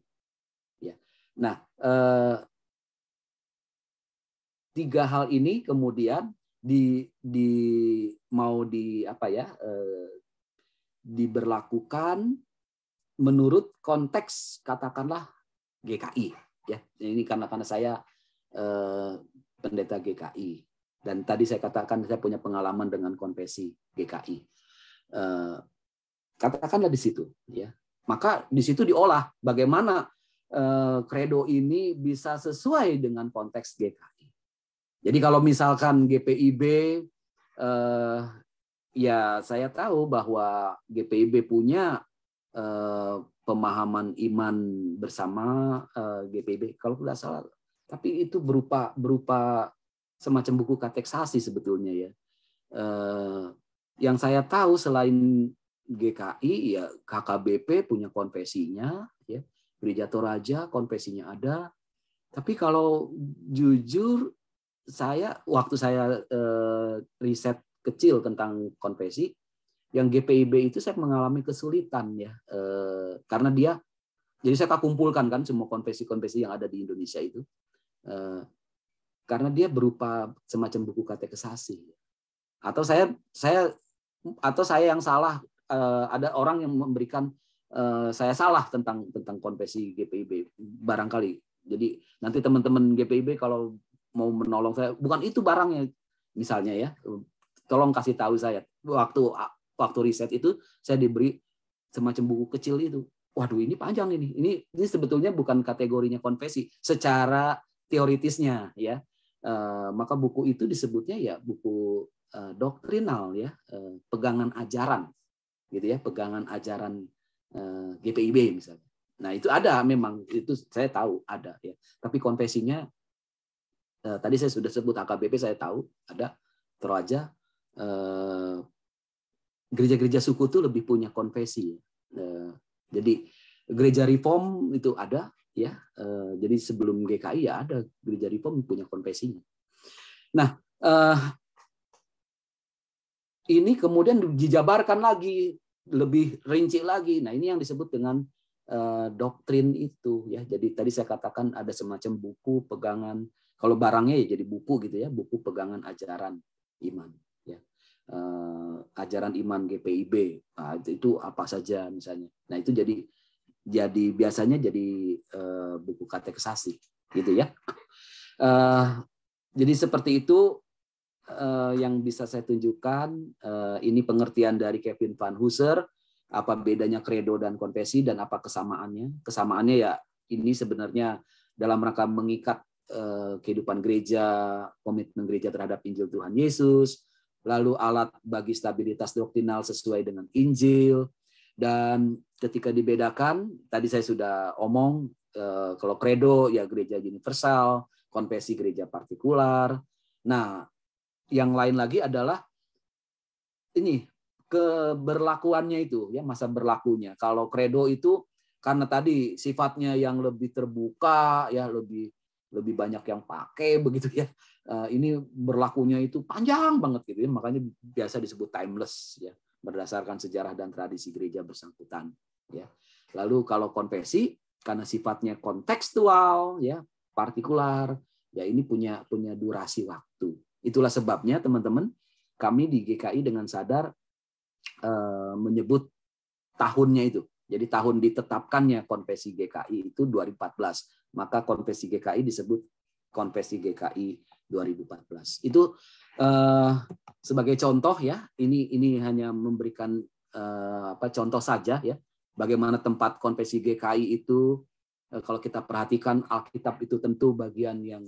Ya. Nah, 3 hal ini kemudian diberlakukan menurut konteks katakanlah GKI ya. Ini karena saya pendeta GKI dan tadi saya katakan saya punya pengalaman dengan konfesi GKI. Katakanlah di situ ya. Maka di situ diolah bagaimana kredo ini bisa sesuai dengan konteks GKI. Jadi kalau misalkan GPIB ya saya tahu bahwa GPIB punya pemahaman iman bersama GPIB kalau tidak salah, tapi itu berupa semacam buku kateksasi sebetulnya ya. Yang saya tahu selain GKI ya KKBP punya konfesinya ya, Gereja Toraja konfesinya ada. Tapi kalau jujur waktu saya riset kecil tentang konfesi, yang GPIB itu saya mengalami kesulitan ya, karena jadi saya kumpulkan kan semua konfesi-konfesi yang ada di Indonesia itu, karena dia berupa semacam buku katekesasi. Atau saya yang salah, ada orang yang memberikan saya salah tentang konfesi GPIB barangkali. Jadi nanti teman-teman GPIB kalau mau menolong saya, bukan itu barangnya misalnya ya, tolong kasih tahu saya. Waktu riset itu saya diberi semacam buku kecil itu. Waduh, ini panjang ini. Ini sebetulnya bukan kategorinya konfesi secara teoritisnya ya. Maka buku itu disebutnya ya buku doktrinal ya, pegangan ajaran gitu ya, pegangan ajaran GPIB misalnya. Nah, itu ada memang, itu saya tahu ada ya. Tapi konfesinya tadi saya sudah sebut AKBP saya tahu ada, Toraja, gereja-gereja suku itu lebih punya konfesi. Jadi gereja Reform itu ada ya. Jadi sebelum GKI ya ada gereja Reform punya konfesinya. Nah, ini kemudian dijabarkan lagi, lebih rinci lagi. Nah, ini yang disebut dengan doktrin itu ya. Jadi tadi saya katakan ada semacam buku pegangan, kalau barangnya ya jadi buku gitu ya, buku pegangan ajaran iman ya. Ajaran iman GPIB. Nah, itu apa saja misalnya. Nah, itu jadi biasanya jadi buku katekesasi gitu ya. Jadi seperti itu yang bisa saya tunjukkan. Ini pengertian dari Kevin Van Hooser, apa bedanya kredo dan konfesi dan apa kesamaannya. Kesamaannya ya ini sebenarnya dalam rangka mengikat kehidupan gereja, komitmen gereja terhadap Injil Tuhan Yesus, lalu alat bagi stabilitas doktrinal sesuai dengan Injil. Dan ketika dibedakan, tadi saya sudah omong, kalau kredo ya gereja universal, konfesi gereja partikular. Nah, yang lain lagi adalah ini keberlakuannya itu ya, masa berlakunya. Kalau kredo itu karena tadi sifatnya yang lebih terbuka ya, lebih banyak yang pakai begitu ya. Ini berlakunya itu panjang banget gitu ya, makanya biasa disebut timeless ya, berdasarkan sejarah dan tradisi gereja bersangkutan ya. Lalu kalau konfesi karena sifatnya kontekstual ya, partikular ya, ini punya durasi waktu. Itulah sebabnya teman-teman kami di GKI dengan sadar menyebut tahunnya itu. Jadi tahun ditetapkannya konfesi GKI itu 2014. Maka konfesi GKI disebut konfesi GKI 2014. Itu sebagai contoh ya. Ini hanya memberikan contoh saja ya. Bagaimana tempat konvensi GKI itu, kalau kita perhatikan Alkitab itu tentu bagian yang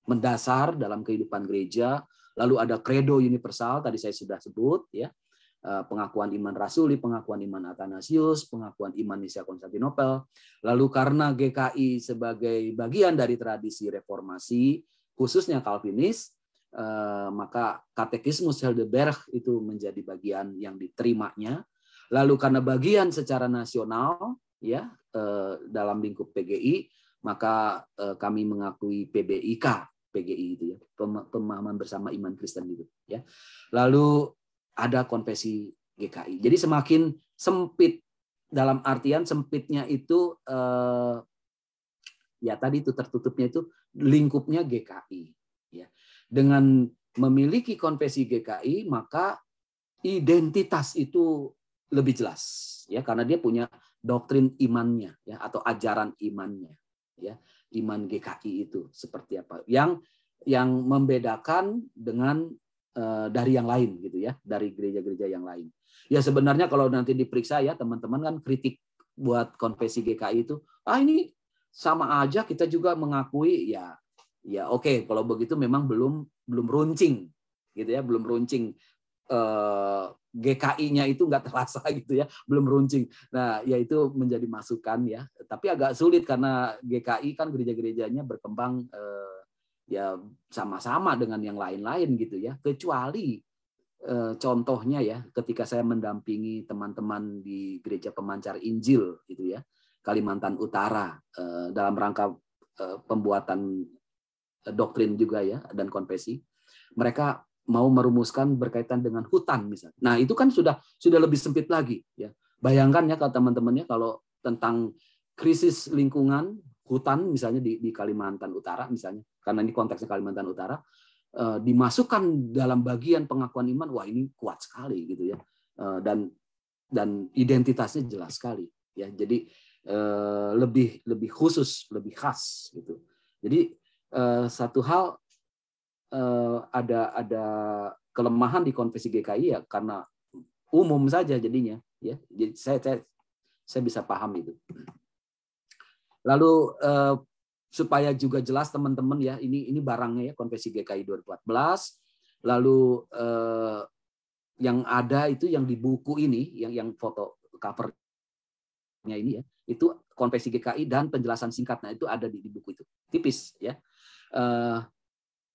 mendasar dalam kehidupan gereja. Lalu ada kredo universal, tadi saya sudah sebut ya. Pengakuan iman rasuli, pengakuan iman Athanasius, pengakuan iman Nicea Konstantinopel. Lalu karena GKI sebagai bagian dari tradisi reformasi, khususnya Calvinis, maka katekismus Heidelberg itu menjadi bagian yang diterimanya. Lalu karena bagian secara nasional, ya dalam lingkup PGI, maka kami mengakui PGI itu ya, pemahaman bersama iman Kristen itu ya. Lalu ada konvensi GKI. Jadi semakin sempit, dalam artian sempitnya itu ya tadi itu tertutupnya itu lingkupnya GKI ya. Dengan memiliki konvensi GKI maka identitas itu lebih jelas ya, karena dia punya doktrin imannya ya, atau ajaran imannya ya. Iman GKI itu seperti apa yang membedakan dengan dari yang lain gitu ya, dari gereja-gereja yang lain. Ya sebenarnya kalau nanti diperiksa ya teman-teman kan kritik buat konvensi GKI itu, ini sama aja kita juga mengakui ya oke, kalau begitu memang belum runcing gitu ya, belum runcing, GKI-nya itu nggak terasa gitu ya, belum runcing. Nah, ya itu menjadi masukan ya. Tapi agak sulit karena GKI kan gereja-gerejanya berkembang ya sama-sama dengan yang lain-lain gitu ya. Kecuali contohnya ya, ketika saya mendampingi teman-teman di Gereja Pemancar Injil gitu ya, Kalimantan Utara dalam rangka pembuatan doktrin juga ya dan konvensi, mereka mau merumuskan berkaitan dengan hutan misalnya. Nah, itu kan sudah lebih sempit lagi ya. Bayangkan ya kalau teman-temannya kalau tentang krisis lingkungan hutan misalnya di Kalimantan Utara misalnya, karena ini konteksnya Kalimantan Utara, dimasukkan dalam bagian pengakuan iman, wah ini kuat sekali gitu ya. Dan identitasnya jelas sekali ya. Jadi lebih khusus, lebih khas gitu. Jadi satu hal, ada kelemahan di konvensi GKI ya karena umum saja jadinya ya. Jadi saya bisa paham itu. Lalu supaya juga jelas teman-teman ya, ini barangnya ya, konvensi GKI 2014. Lalu yang ada itu yang di buku ini, yang foto covernya ini ya, itu konvensi GKI dan penjelasan singkatnya itu ada di buku itu, tipis ya.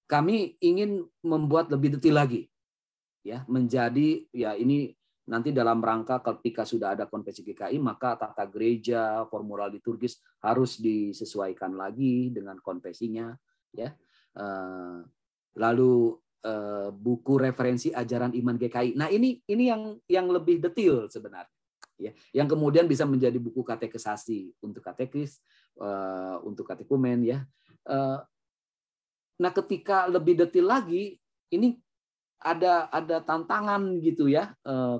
Kami ingin membuat lebih detail lagi ya, menjadi ya ini nanti dalam rangka ketika sudah ada konvensi GKI maka tata gereja, formular liturgis harus disesuaikan lagi dengan konvensinya ya. Lalu buku referensi ajaran iman GKI. Nah, ini yang lebih detail sebenarnya ya, yang kemudian bisa menjadi buku katekisasi untuk katekis, untuk katekumen ya. Nah, ketika lebih detail lagi, ini ada tantangan gitu ya,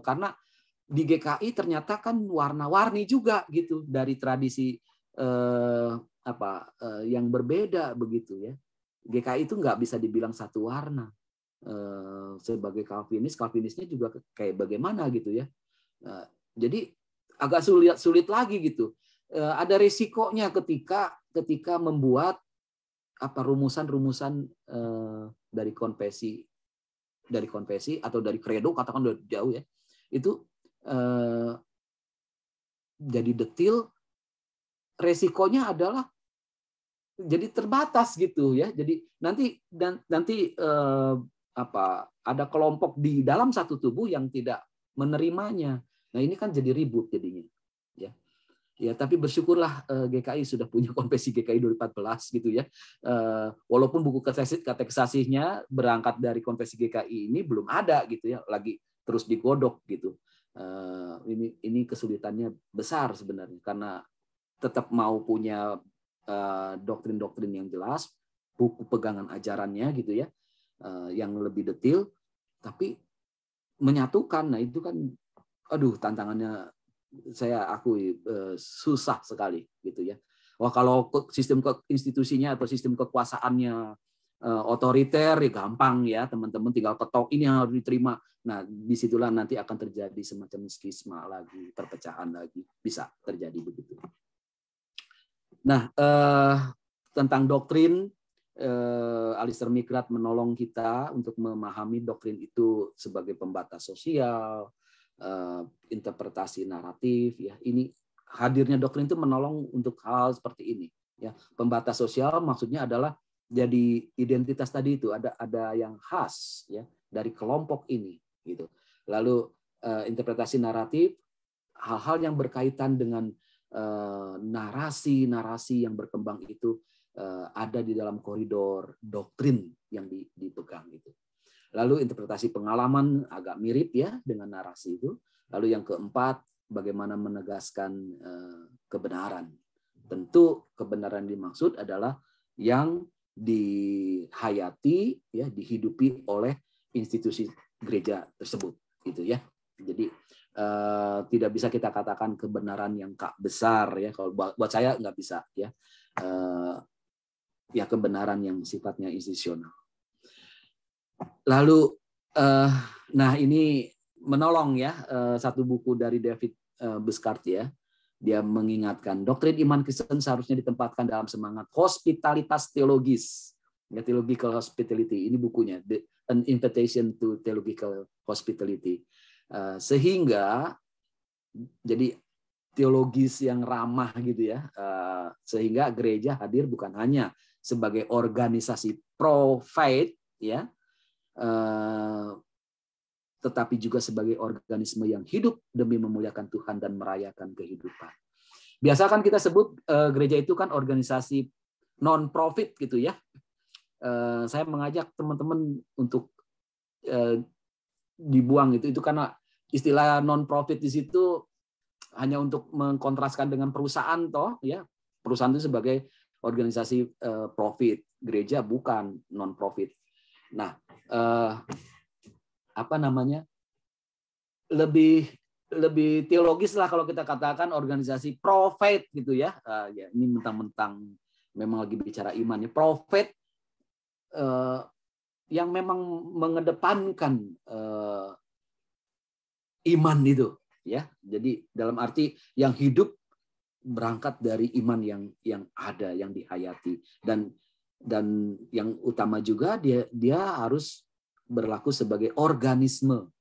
karena di GKI ternyata kan warna-warni juga gitu dari tradisi yang berbeda begitu ya. GKI itu nggak bisa dibilang satu warna. Sebagai Calvinisnya juga kayak bagaimana gitu ya. Jadi agak sulit lagi gitu. Ada risikonya ketika membuat rumusan-rumusan dari konvensi atau dari kredo, katakan udah jauh ya, itu jadi detail, resikonya adalah jadi terbatas gitu ya. Jadi nanti ada kelompok di dalam satu tubuh yang tidak menerimanya. Nah, ini kan jadi ribut jadinya ya. Ya, tapi bersyukurlah GKI sudah punya konvensi GKI 2014 gitu ya. Walaupun buku katekisasinya berangkat dari konvensi GKI ini belum ada gitu ya, lagi terus digodok gitu. Ini kesulitannya besar sebenarnya karena tetap mau punya doktrin-doktrin yang jelas, buku pegangan ajarannya gitu ya, yang lebih detail, tapi menyatukan. Nah, itu kan tantangannya saya akui susah sekali gitu ya. Wah, kalau sistem institusinya atau sistem kekuasaannya otoriter ya gampang ya, teman-teman tinggal ketok ini yang harus diterima. Nah, disitulah nanti akan terjadi semacam skisma lagi, perpecahan lagi, bisa terjadi begitu. Nah, tentang doktrin, Alistair McGrath menolong kita untuk memahami doktrin itu sebagai pembatas sosial, interpretasi naratif. Ya, ini hadirnya doktrin itu menolong untuk hal seperti ini. Ya, pembatas sosial maksudnya adalah jadi identitas tadi itu ada yang khas ya dari kelompok ini gitu. Lalu interpretasi naratif, hal-hal yang berkaitan dengan narasi-narasi yang berkembang itu ada di dalam koridor doktrin yang dipegang itu. Lalu interpretasi pengalaman agak mirip ya dengan narasi itu. Lalu yang keempat, bagaimana menegaskan kebenaran. Tentu kebenaran dimaksud adalah yang dihayati ya, dihidupi oleh institusi gereja tersebut gitu ya. Jadi tidak bisa kita katakan kebenaran yang besar ya, kalau buat saya nggak bisa ya, ya kebenaran yang sifatnya institusional. Lalu nah ini menolong ya, satu buku dari David Buscard ya, dia mengingatkan doktrin iman Kristen seharusnya ditempatkan dalam semangat hospitalitas teologis, ya, theological hospitality. Ini bukunya, An Invitation to Theological Hospitality. Sehingga jadi teologis yang ramah gitu ya, sehingga gereja hadir bukan hanya sebagai organisasi pro-faith ya, tetapi juga sebagai organisme yang hidup demi memuliakan Tuhan dan merayakan kehidupan. Biasa kan kita sebut gereja itu kan organisasi non-profit gitu ya. Saya mengajak teman-teman untuk dibuang itu karena istilah non-profit di situ hanya untuk mengkontraskan dengan perusahaan toh ya. Perusahaan itu sebagai organisasi profit, gereja bukan non-profit. Nah, apa namanya? Lebih teologis lah kalau kita katakan organisasi profit gitu ya. Ya ini mentang-mentang memang lagi bicara iman ya. Profit yang memang mengedepankan iman itu ya. Jadi dalam arti yang hidup berangkat dari iman yang ada, yang dihayati, dan yang utama juga dia harus berlaku sebagai organisme.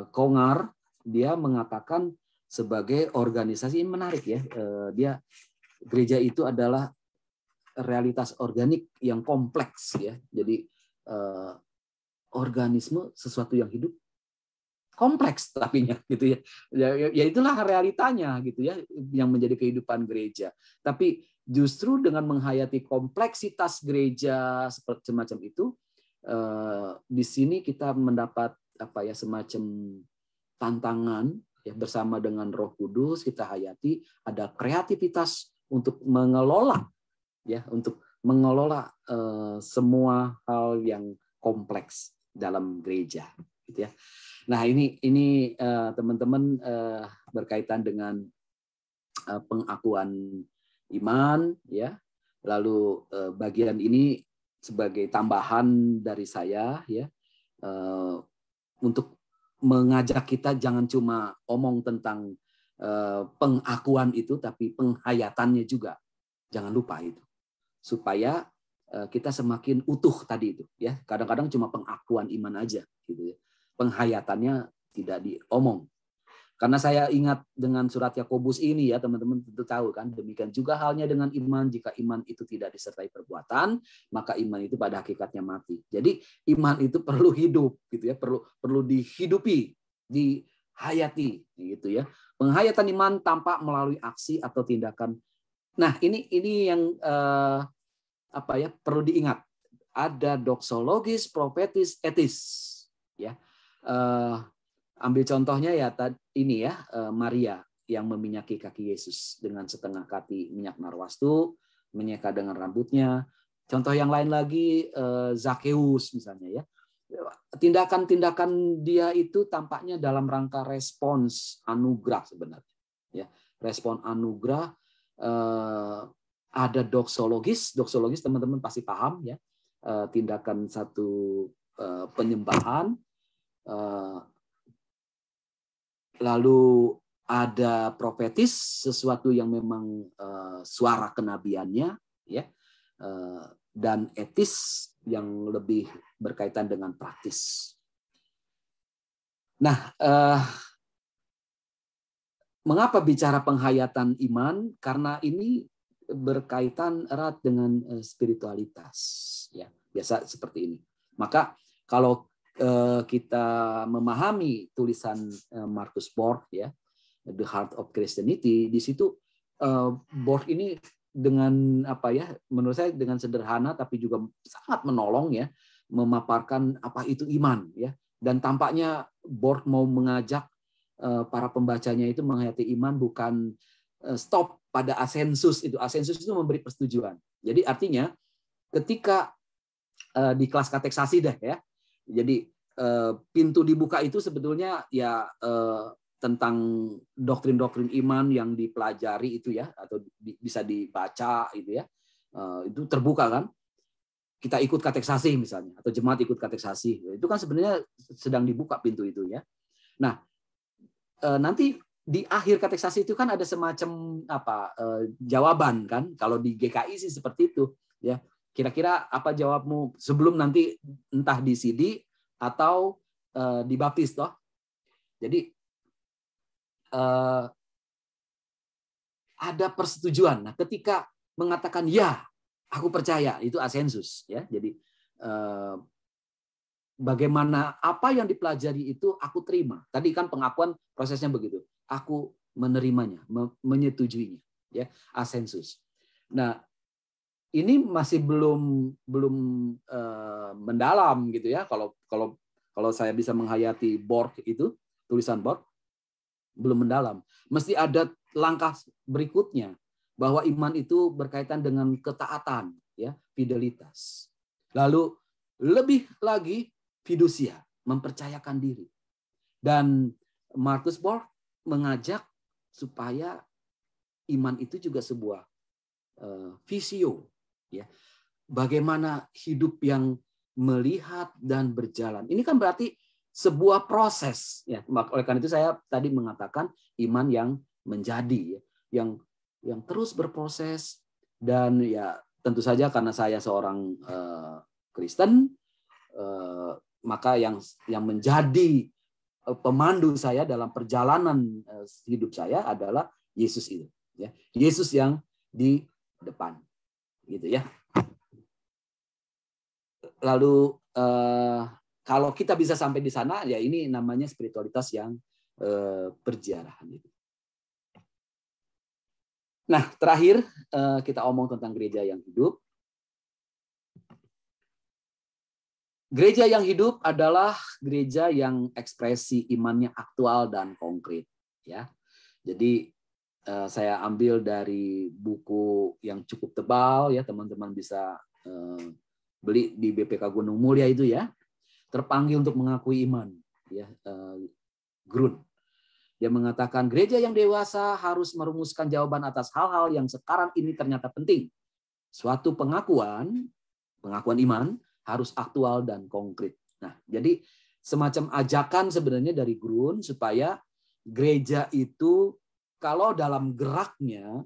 Kongar dia mengatakan sebagai organisasi, ini menarik ya. Dia gereja itu adalah realitas organik yang kompleks ya. Jadi organisme sesuatu yang hidup kompleks tapinya gitu ya. Ya itulah realitanya gitu ya yang menjadi kehidupan gereja. Tapi justru dengan menghayati kompleksitas gereja seperti semacam itu, di sini kita mendapat apa ya, semacam tantangan ya, bersama dengan Roh Kudus kita hayati ada kreativitas untuk mengelola ya, untuk mengelola semua hal yang kompleks dalam gereja gitu ya. Nah, ini teman-teman berkaitan dengan pengakuan iman ya. Lalu bagian ini sebagai tambahan dari saya ya, untuk mengajak kita jangan cuma omong tentang pengakuan itu, tapi penghayatannya juga. Jangan lupa itu. Supaya kita semakin utuh tadi itu ya. Kadang-kadang cuma pengakuan iman aja gitu ya. Penghayatannya tidak diomong. Karena saya ingat dengan surat Yakobus ini ya, teman-teman tentu tahu kan, demikian juga halnya dengan iman, jika iman itu tidak disertai perbuatan, maka iman itu pada hakikatnya mati. Jadi iman itu perlu hidup gitu ya, perlu dihidupi, dihayati gitu ya. Penghayatan iman tampak melalui aksi atau tindakan. Nah, ini yang apa ya, perlu diingat. Ada doksologis, profetis, etis ya. Ambil contohnya ya ini ya, Maria yang meminyaki kaki Yesus dengan setengah kati minyak narwastu, menyeka dengan rambutnya. Contoh yang lain lagi Zakeus misalnya ya. Tindakan-tindakan dia itu tampaknya dalam rangka respons anugerah sebenarnya. Ya, respon anugerah. Ada doksologis teman-teman pasti paham ya. tindakan satu penyembahan, lalu ada profetis, sesuatu yang memang suara kenabiannya, ya, dan etis yang lebih berkaitan dengan praktis. Nah, mengapa bicara penghayatan iman? Karena ini berkaitan erat dengan spiritualitas, ya, biasa seperti ini. Maka kalau kita memahami tulisan Marcus Borg, ya, The Heart of Christianity, di situ Borg ini dengan apa ya, menurut saya dengan sederhana tapi juga sangat menolong, ya, memaparkan apa itu iman, ya, dan tampaknya Borg mau mengajak para pembacanya itu menghayati iman bukan stop pada asensus itu. Asensus itu memberi persetujuan. Jadi artinya ketika di kelas kateksasi deh, ya. Jadi pintu dibuka itu sebetulnya ya tentang doktrin-doktrin iman yang dipelajari itu, ya, atau bisa dibaca itu, ya. Itu terbuka kan. Kita ikut kateksasi misalnya, atau jemaat ikut kateksasi. Itu kan sebenarnya sedang dibuka pintu itu, ya. Nah, nanti di akhir kateksasi itu kan ada semacam jawaban kan. Kalau di GKI sih seperti itu, ya. Kira-kira apa jawabmu sebelum nanti entah di CD atau dibaptis toh. Jadi ada persetujuan. Nah, ketika mengatakan ya, aku percaya, itu asensus, ya. Jadi bagaimana apa yang dipelajari itu aku terima. Tadi kan pengakuan prosesnya begitu. Aku menerimanya, menyetujuinya, ya, asensus. Nah, ini masih belum mendalam gitu, ya. Kalau saya bisa menghayati Borg itu, tulisan Borg, belum mendalam. Mesti ada langkah berikutnya bahwa iman itu berkaitan dengan ketaatan, ya, fidelitas. Lalu lebih lagi fidusia, mempercayakan diri. Dan Marcus Borg mengajak supaya iman itu juga sebuah visio, ya. Bagaimana hidup yang melihat dan berjalan. Ini kan berarti sebuah proses, ya. Oleh karena itu saya tadi mengatakan iman yang menjadi, ya, yang terus berproses. Dan ya tentu saja karena saya seorang Kristen, maka yang menjadi pemandu saya dalam perjalanan hidup saya adalah Yesus itu, ya. Yesus yang di depan, gitu, ya. Lalu kalau kita bisa sampai di sana, ya ini namanya spiritualitas yang berjarahan itu. Nah, terakhir kita omong tentang gereja yang hidup. Gereja yang hidup adalah gereja yang ekspresi imannya aktual dan konkret, ya. Jadi saya ambil dari buku yang cukup tebal, ya, teman-teman bisa beli di BPK Gunung Mulia itu, ya. Terpanggil untuk mengakui iman, ya, Grun. Dia mengatakan gereja yang dewasa harus merumuskan jawaban atas hal-hal yang sekarang ini ternyata penting. Suatu pengakuan iman harus aktual dan konkret. Nah, jadi semacam ajakan sebenarnya dari Grun supaya gereja itu kalau dalam geraknya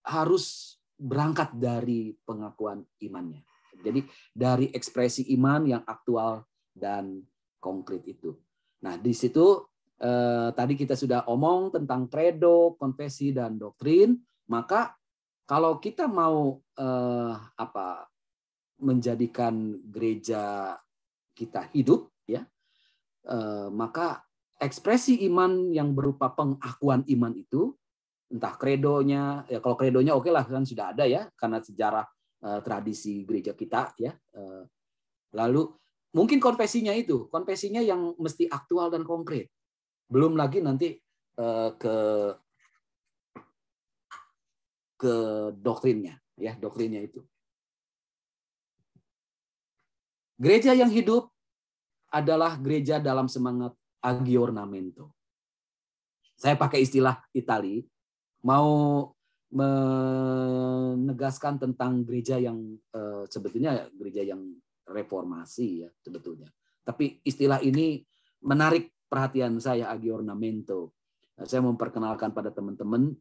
harus berangkat dari pengakuan imannya. Jadi dari ekspresi iman yang aktual dan konkret itu. Nah, di situ tadi kita sudah omong tentang credo, konfesi, dan doktrin. Maka kalau kita mau menjadikan gereja kita hidup, ya, maka ekspresi iman yang berupa pengakuan iman itu, entah kredonya, ya kalau kredonya oke lah kan sudah ada, ya, karena sejarah tradisi gereja kita, ya. Lalu mungkin konfesinya yang mesti aktual dan konkret. Belum lagi nanti ke doktrinnya, ya, doktrinnya itu. Gereja yang hidup adalah gereja dalam semangat aggiornamento. Saya pakai istilah Itali, mau menegaskan tentang gereja yang sebetulnya gereja yang reformasi ya sebetulnya. Tapi istilah ini menarik perhatian saya, aggiornamento. Saya memperkenalkan pada teman-teman.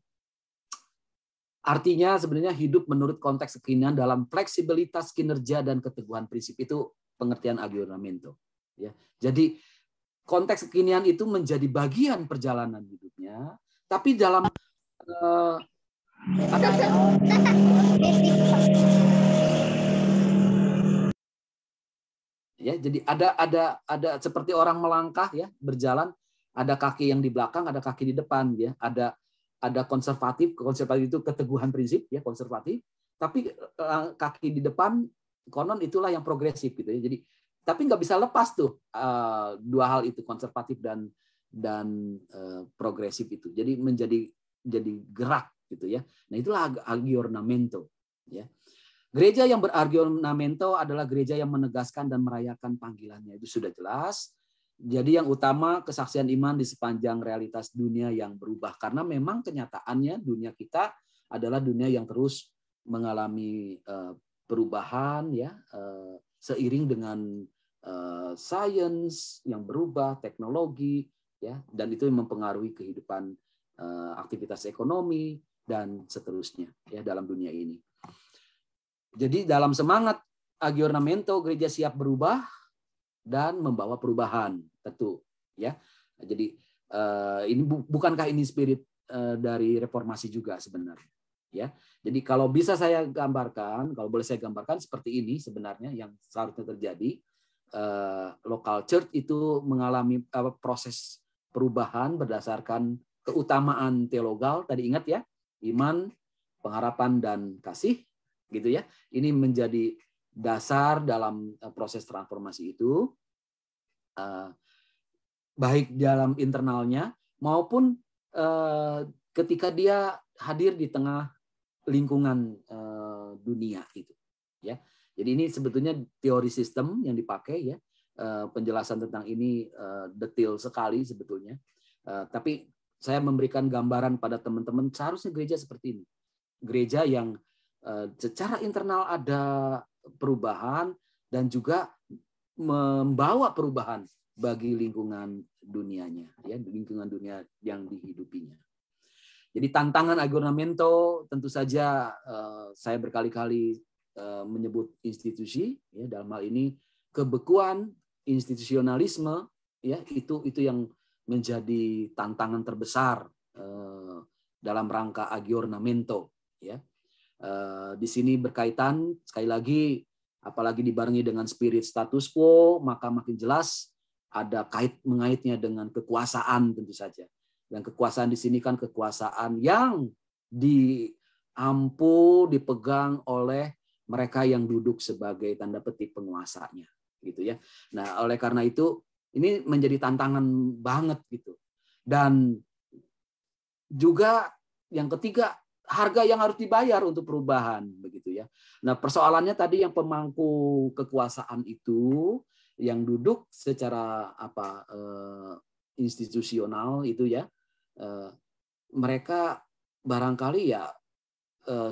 Artinya sebenarnya hidup menurut konteks kekinian dalam fleksibilitas kinerja dan keteguhan prinsip, itu pengertian aggiornamento. Ya, jadi konteks kekinian itu menjadi bagian perjalanan hidupnya, tapi dalam ya, jadi ada seperti orang melangkah ya, berjalan, ada kaki yang di belakang, ada kaki di depan ya, ada konservatif itu keteguhan prinsip ya, konservatif, tapi kaki di depan konon itulah yang progresif gitu ya. Jadi tapi nggak bisa lepas tuh dua hal itu, konservatif dan progresif itu. Jadi jadi gerak gitu ya. Nah, itulah aggiornamento ya. Gereja yang beraggiornamento adalah gereja yang menegaskan dan merayakan panggilannya. Itu sudah jelas. Jadi yang utama kesaksian iman di sepanjang realitas dunia yang berubah. Karena memang kenyataannya dunia kita adalah dunia yang terus mengalami perubahan ya, seiring dengan sains yang berubah, teknologi ya, dan itu mempengaruhi kehidupan aktivitas ekonomi dan seterusnya ya dalam dunia ini. Jadi dalam semangat aggiornamento, gereja siap berubah dan membawa perubahan tentu ya. Jadi ini bukankah ini spirit dari reformasi juga sebenarnya ya. Jadi kalau bisa saya gambarkan, kalau boleh saya gambarkan seperti ini sebenarnya yang seharusnya terjadi. Local church itu mengalami proses perubahan berdasarkan keutamaan teologal, tadi ingat ya, iman, pengharapan dan kasih gitu ya. Ini menjadi dasar dalam proses transformasi itu, baik dalam internalnya maupun ketika dia hadir di tengah lingkungan dunia itu ya. Jadi ini sebetulnya teori sistem yang dipakai ya, penjelasan tentang ini detail sekali sebetulnya, tapi saya memberikan gambaran pada teman-teman seharusnya gereja seperti ini, gereja yang secara internal ada perubahan dan juga membawa perubahan bagi lingkungan dunianya ya, lingkungan dunia yang dihidupinya. Jadi tantangan aggiornamento tentu saja saya berkali-kali menyebut institusi ya, dalam hal ini kebekuan, institusionalisme ya, itu yang menjadi tantangan terbesar dalam rangka aggiornamento ya. Di sini berkaitan sekali lagi, apalagi dibarengi dengan spirit status quo, maka makin jelas ada mengaitnya dengan kekuasaan tentu saja. Dan kekuasaan di sini kan kekuasaan yang dipegang oleh mereka yang duduk sebagai tanda petik penguasanya gitu ya. Nah, oleh karena itu ini menjadi tantangan banget gitu. Dan juga yang ketiga, harga yang harus dibayar untuk perubahan begitu ya. Nah, persoalannya tadi yang pemangku kekuasaan itu yang duduk secara institusional itu ya, mereka barangkali ya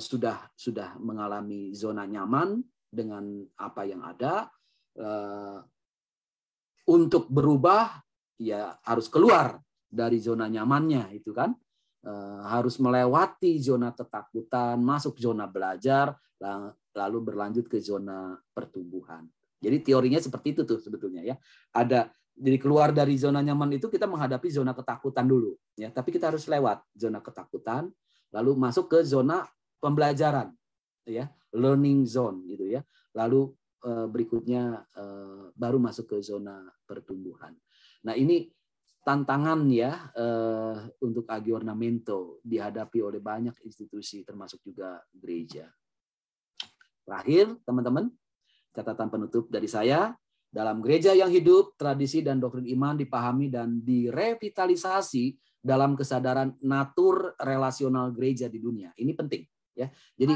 sudah mengalami zona nyaman dengan apa yang ada. Untuk berubah ya harus keluar dari zona nyamannya itu kan. Harus melewati zona ketakutan, masuk zona belajar, lalu berlanjut ke zona pertumbuhan. Jadi teorinya seperti itu tuh sebetulnya ya. Jadi keluar dari zona nyaman itu kita menghadapi zona ketakutan dulu ya. Tapi kita harus lewat zona ketakutan, lalu masuk ke zona pembelajaran ya, learning zone gitu ya. Lalu berikutnya baru masuk ke zona pertumbuhan. Nah, ini tantangan ya untuk aggiornamento dihadapi oleh banyak institusi termasuk juga gereja. Terakhir, teman-teman, catatan penutup dari saya, dalam gereja yang hidup, tradisi dan doktrin iman dipahami dan direvitalisasi dalam kesadaran natur relasional gereja di dunia. Ini penting ya. Jadi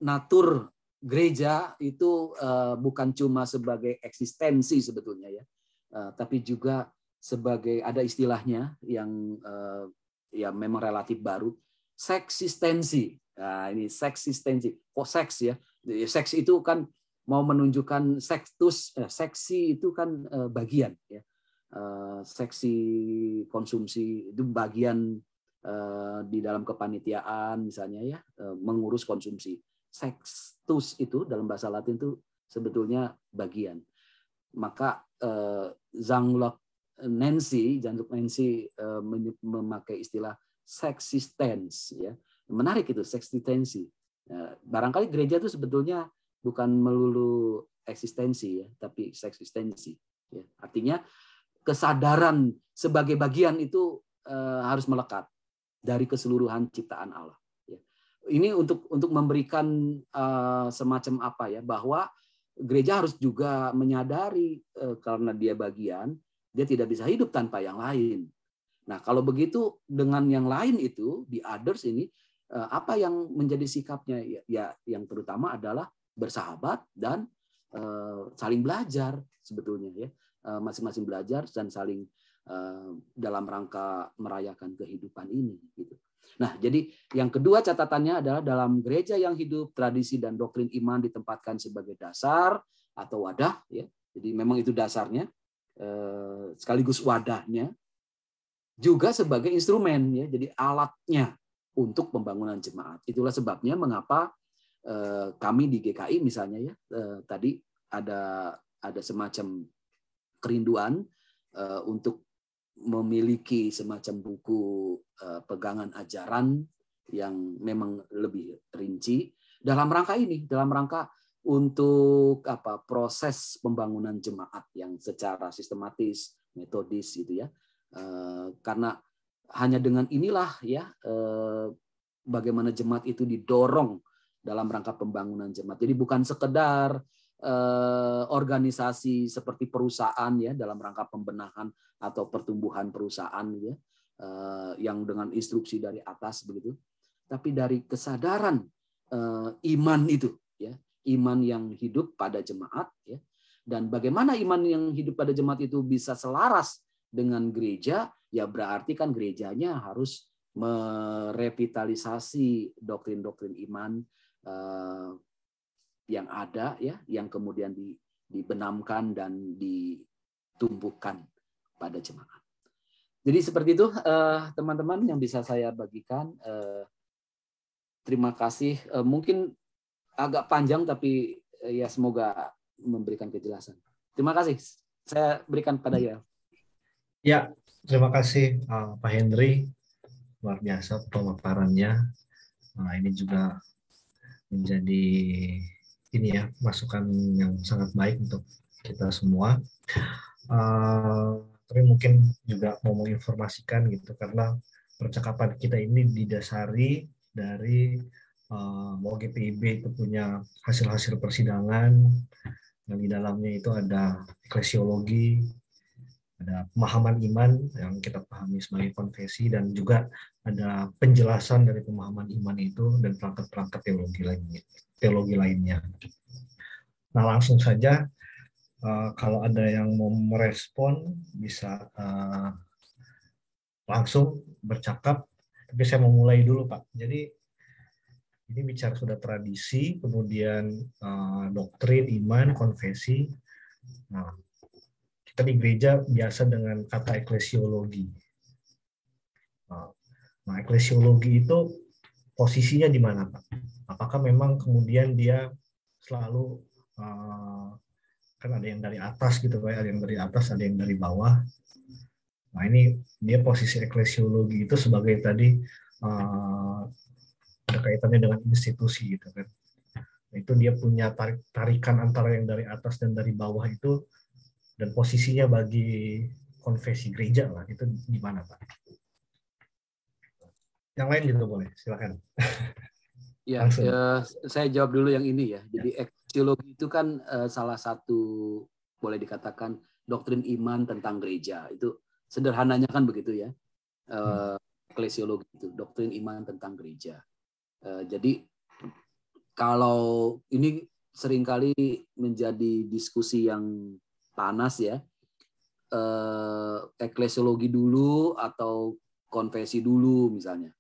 natur gereja itu bukan cuma sebagai eksistensi sebetulnya ya, tapi juga sebagai, ada istilahnya yang ya memang relatif baru, seksistensi. Nah, ini seksistensi. Kok seks ya? Seks itu kan mau menunjukkan seksi itu kan bagian ya. Seksi konsumsi itu bagian di dalam kepanitiaan misalnya ya, mengurus konsumsi. Sextus itu dalam bahasa Latin itu sebetulnya bagian. Maka Jean-Luc Nancy memakai istilah seksistens ya. Menarik itu, seksistensi. Barangkali gereja itu sebetulnya bukan melulu eksistensi ya, tapi seksistensi ya. Artinya kesadaran sebagai bagian itu harus melekat dari keseluruhan ciptaan Allah. Ini untuk memberikan semacam apa ya, bahwa gereja harus juga menyadari karena dia bagian, dia tidak bisa hidup tanpa yang lain. Nah, kalau begitu dengan yang lain itu di others ini apa yang menjadi sikapnya ya, yang terutama adalah bersahabat dan saling belajar sebetulnya ya, masing-masing belajar dan saling dalam rangka merayakan kehidupan ini gitu. Nah, jadi yang kedua catatannya adalah dalam gereja yang hidup, tradisi dan doktrin iman ditempatkan sebagai dasar atau wadah ya. Jadi memang itu dasarnya, sekaligus wadahnya, juga sebagai instrumen ya. Jadi alatnya untuk pembangunan jemaat. Itulah sebabnya mengapa kami di GKI misalnya ya, tadi ada semacam kerinduan untuk memiliki semacam buku pegangan ajaran yang memang lebih rinci dalam rangka ini, dalam rangka untuk proses pembangunan jemaat yang secara sistematis, metodis gitu ya. Karena hanya dengan inilah ya bagaimana jemaat itu didorong dalam rangka pembangunan jemaat. Jadi bukan sekedar organisasi seperti perusahaan ya dalam rangka pembenahan atau pertumbuhan perusahaan ya yang dengan instruksi dari atas begitu, tapi dari kesadaran iman itu ya, iman yang hidup pada jemaat ya, dan bagaimana iman yang hidup pada jemaat itu bisa selaras dengan gereja ya, berarti kan gerejanya harus merevitalisasi doktrin-doktrin iman yang ada ya, yang kemudian dibenamkan dan ditumbuhkan pada jemaat. Jadi seperti itu teman-teman yang bisa saya bagikan. Terima kasih. Mungkin agak panjang tapi ya semoga memberikan kejelasan. Terima kasih. Saya berikan pada ya. Ya, terima kasih Pak Henry. Luar biasa pemaparannya. Nah, ini juga menjadi ini ya, masukan yang sangat baik untuk kita semua. Tapi mungkin juga mau menginformasikan gitu, karena percakapan kita ini didasari dari bahwa GPIB itu punya hasil-hasil persidangan yang di dalamnya itu ada eklesiologi, ada pemahaman iman yang kita pahami sebagai konfesi, dan juga ada penjelasan dari pemahaman iman itu dan perangkat-perangkat teologi lainnya. Nah, langsung saja kalau ada yang mau merespon bisa langsung bercakap, tapi saya mau mulai dulu Pak. Jadi ini bicara sudah tradisi, kemudian doktrin, iman, konfesi. Nah, kita di gereja biasa dengan kata eklesiologi. Nah, eklesiologi itu posisinya di mana Pak? Apakah memang kemudian dia selalu kan ada yang dari atas gitu Pak, ada yang dari atas, ada yang dari bawah. Nah, ini dia posisi eklesiologi itu sebagai tadi ada kaitannya dengan institusi gitu kan. Itu dia punya tarikan antara yang dari atas dan dari bawah itu, dan posisinya bagi konfesi gereja lah, itu di mana Pak? Yang lain juga boleh, silakan. Ya, saya jawab dulu yang ini ya. Jadi eklesiologi itu kan salah satu boleh dikatakan doktrin iman tentang gereja. Itu sederhananya kan begitu ya. Eklesiologi itu doktrin iman tentang gereja. Jadi kalau ini seringkali menjadi diskusi yang panas ya, eklesiologi dulu atau konfesi dulu misalnya.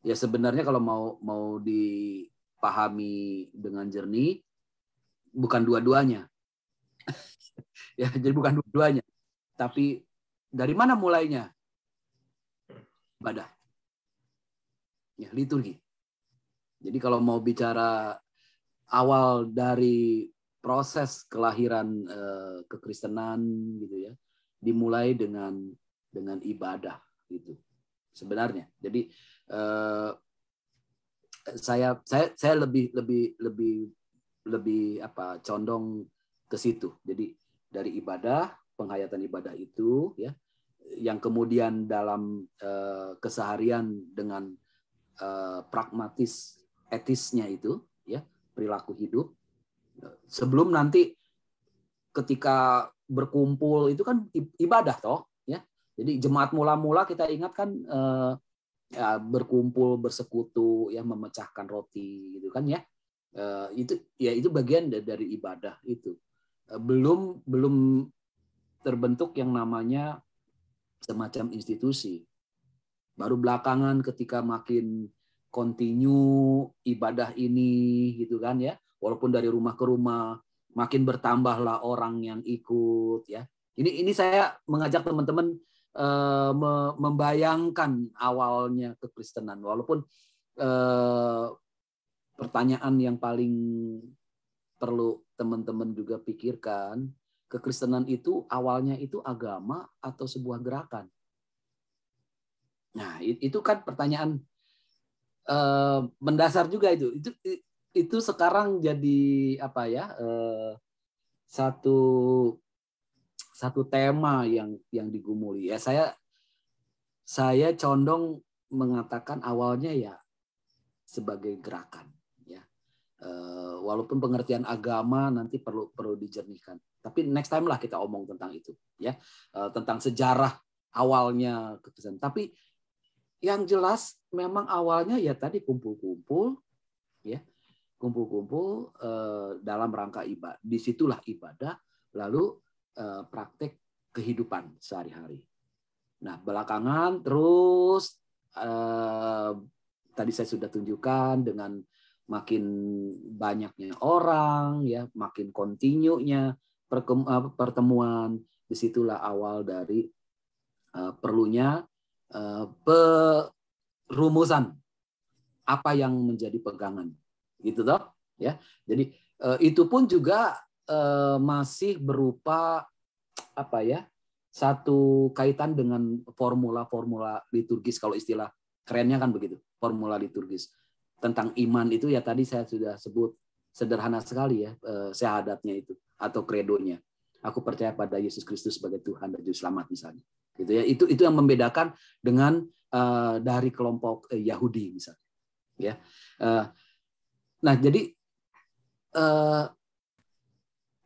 Ya sebenarnya kalau mau dipahami dengan jernih, bukan dua-duanya. Ya, jadi bukan dua-duanya. Tapi dari mana mulainya? Ibadah. Ya, liturgi. Jadi kalau mau bicara awal dari proses kelahiran kekristenan gitu ya, dimulai dengan ibadah gitu. Sebenarnya. Jadi saya lebih condong ke situ. Jadi dari ibadah, penghayatan ibadah itu ya, yang kemudian dalam keseharian dengan pragmatis etisnya itu ya, perilaku hidup, sebelum nanti ketika berkumpul itu kan ibadah toh ya. Jadi jemaat mula-mula kita ingat kan ya, berkumpul, bersekutu ya, memecahkan roti gitu kan ya. Itu bagian dari ibadah itu. Belum terbentuk yang namanya semacam institusi. Baru belakangan ketika makin kontinu ibadah ini gitu kan ya, walaupun dari rumah ke rumah makin bertambahlah orang yang ikut ya. Ini saya mengajak teman-teman membayangkan awalnya kekristenan, walaupun pertanyaan yang paling perlu teman-teman juga pikirkan, kekristenan itu awalnya itu agama atau sebuah gerakan? Nah, itu kan pertanyaan mendasar juga itu. Itu sekarang jadi apa ya? Satu tema yang digumuli. Ya saya condong mengatakan awalnya ya sebagai gerakan ya. Walaupun pengertian agama nanti perlu dijernihkan. Tapi next time lah kita omong tentang itu ya. Tentang sejarah awalnya kekristenan. Tapi yang jelas memang awalnya ya tadi kumpul-kumpul ya. Kumpul-kumpul dalam rangka ibadah. Disitulah ibadah, lalu praktek kehidupan sehari-hari. Nah, belakangan terus tadi saya sudah tunjukkan dengan makin banyaknya orang ya, makin kontinunya pertemuan, disitulah awal dari perlunya perumusan apa yang menjadi pegangan gitu toh ya. Jadi itu pun juga masih berupa apa ya, satu kaitan dengan formula liturgis, kalau istilah kerennya kan begitu, formula liturgis tentang iman itu ya tadi saya sudah sebut, sederhana sekali ya, syahadatnya itu atau kredonya, aku percaya pada Yesus Kristus sebagai Tuhan dan Juru Selamat misalnya gitu ya. Itu yang membedakan dengan dari kelompok Yahudi misalnya ya. Nah jadi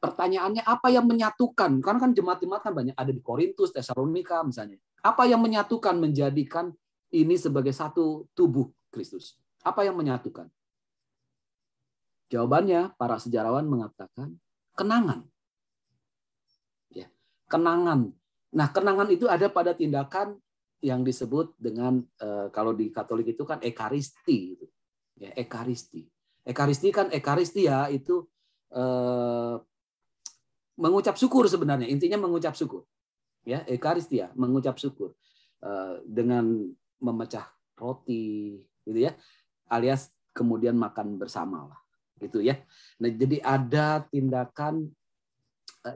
pertanyaannya apa yang menyatukan? Karena kan jemaat-jemaat kan banyak, ada di Korintus, Tesalonika misalnya. Apa yang menyatukan menjadikan ini sebagai satu tubuh Kristus? Apa yang menyatukan? Jawabannya para sejarawan mengatakan kenangan. Ya, kenangan. Nah, kenangan itu ada pada tindakan yang disebut dengan kalau di Katolik itu kan ekaristi gitu. Ya, ekaristi. Ekaristi kan ekaristia itu mengucap syukur sebenarnya, intinya mengucap syukur. Ya, ekaristia, mengucap syukur dengan memecah roti gitu ya, alias kemudian makan bersama lah gitu ya. Nah, jadi ada tindakan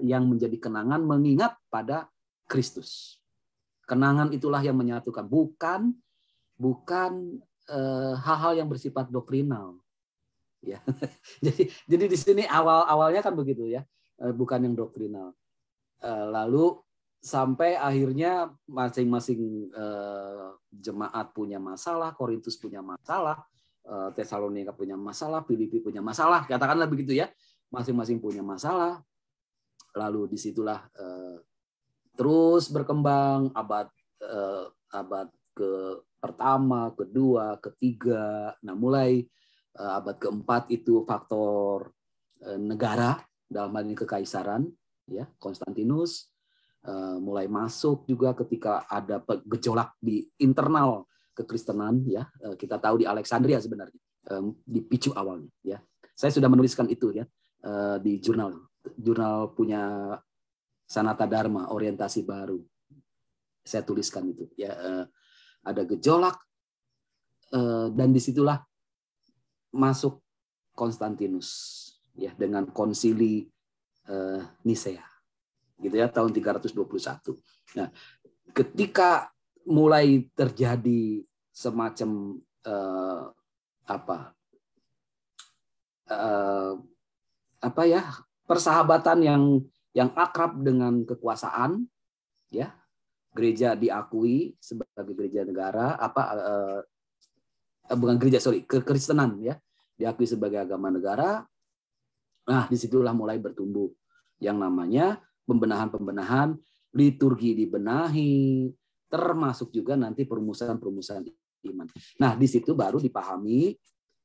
yang menjadi kenangan mengingat pada Kristus. Kenangan itulah yang menyatukan, bukan hal-hal yang bersifat doktrinal. Ya. Jadi di sini awalnya kan begitu ya, bukan yang doktrinal. Lalu sampai akhirnya masing-masing jemaat punya masalah, Korintus punya masalah, Tesalonika punya masalah, Filipi punya masalah, katakanlah begitu ya, masing-masing punya masalah. Lalu disitulah terus berkembang abad ke pertama, kedua, ketiga. Nah, mulai abad keempat itu faktor negara, dalam hal ini kekaisaran, ya, Konstantinus mulai masuk juga ketika ada gejolak di internal kekristenan, ya. Kita tahu di Alexandria sebenarnya dipicu awalnya, ya. Saya sudah menuliskan itu, ya, di jurnal punya Sanata Dharma, orientasi baru. Saya tuliskan itu, ya. Ada gejolak dan disitulah masuk Konstantinus, ya, dengan konsili Nisea, gitu ya, tahun 321. Nah, ketika mulai terjadi semacam persahabatan yang akrab dengan kekuasaan, ya, gereja diakui sebagai gereja negara, bukan gereja, kekristenan, ya, diakui sebagai agama negara. Nah, disitulah mulai bertumbuh yang namanya pembenahan-pembenahan, liturgi dibenahi, termasuk juga nanti perumusan-perumusan iman. Nah, di situ baru dipahami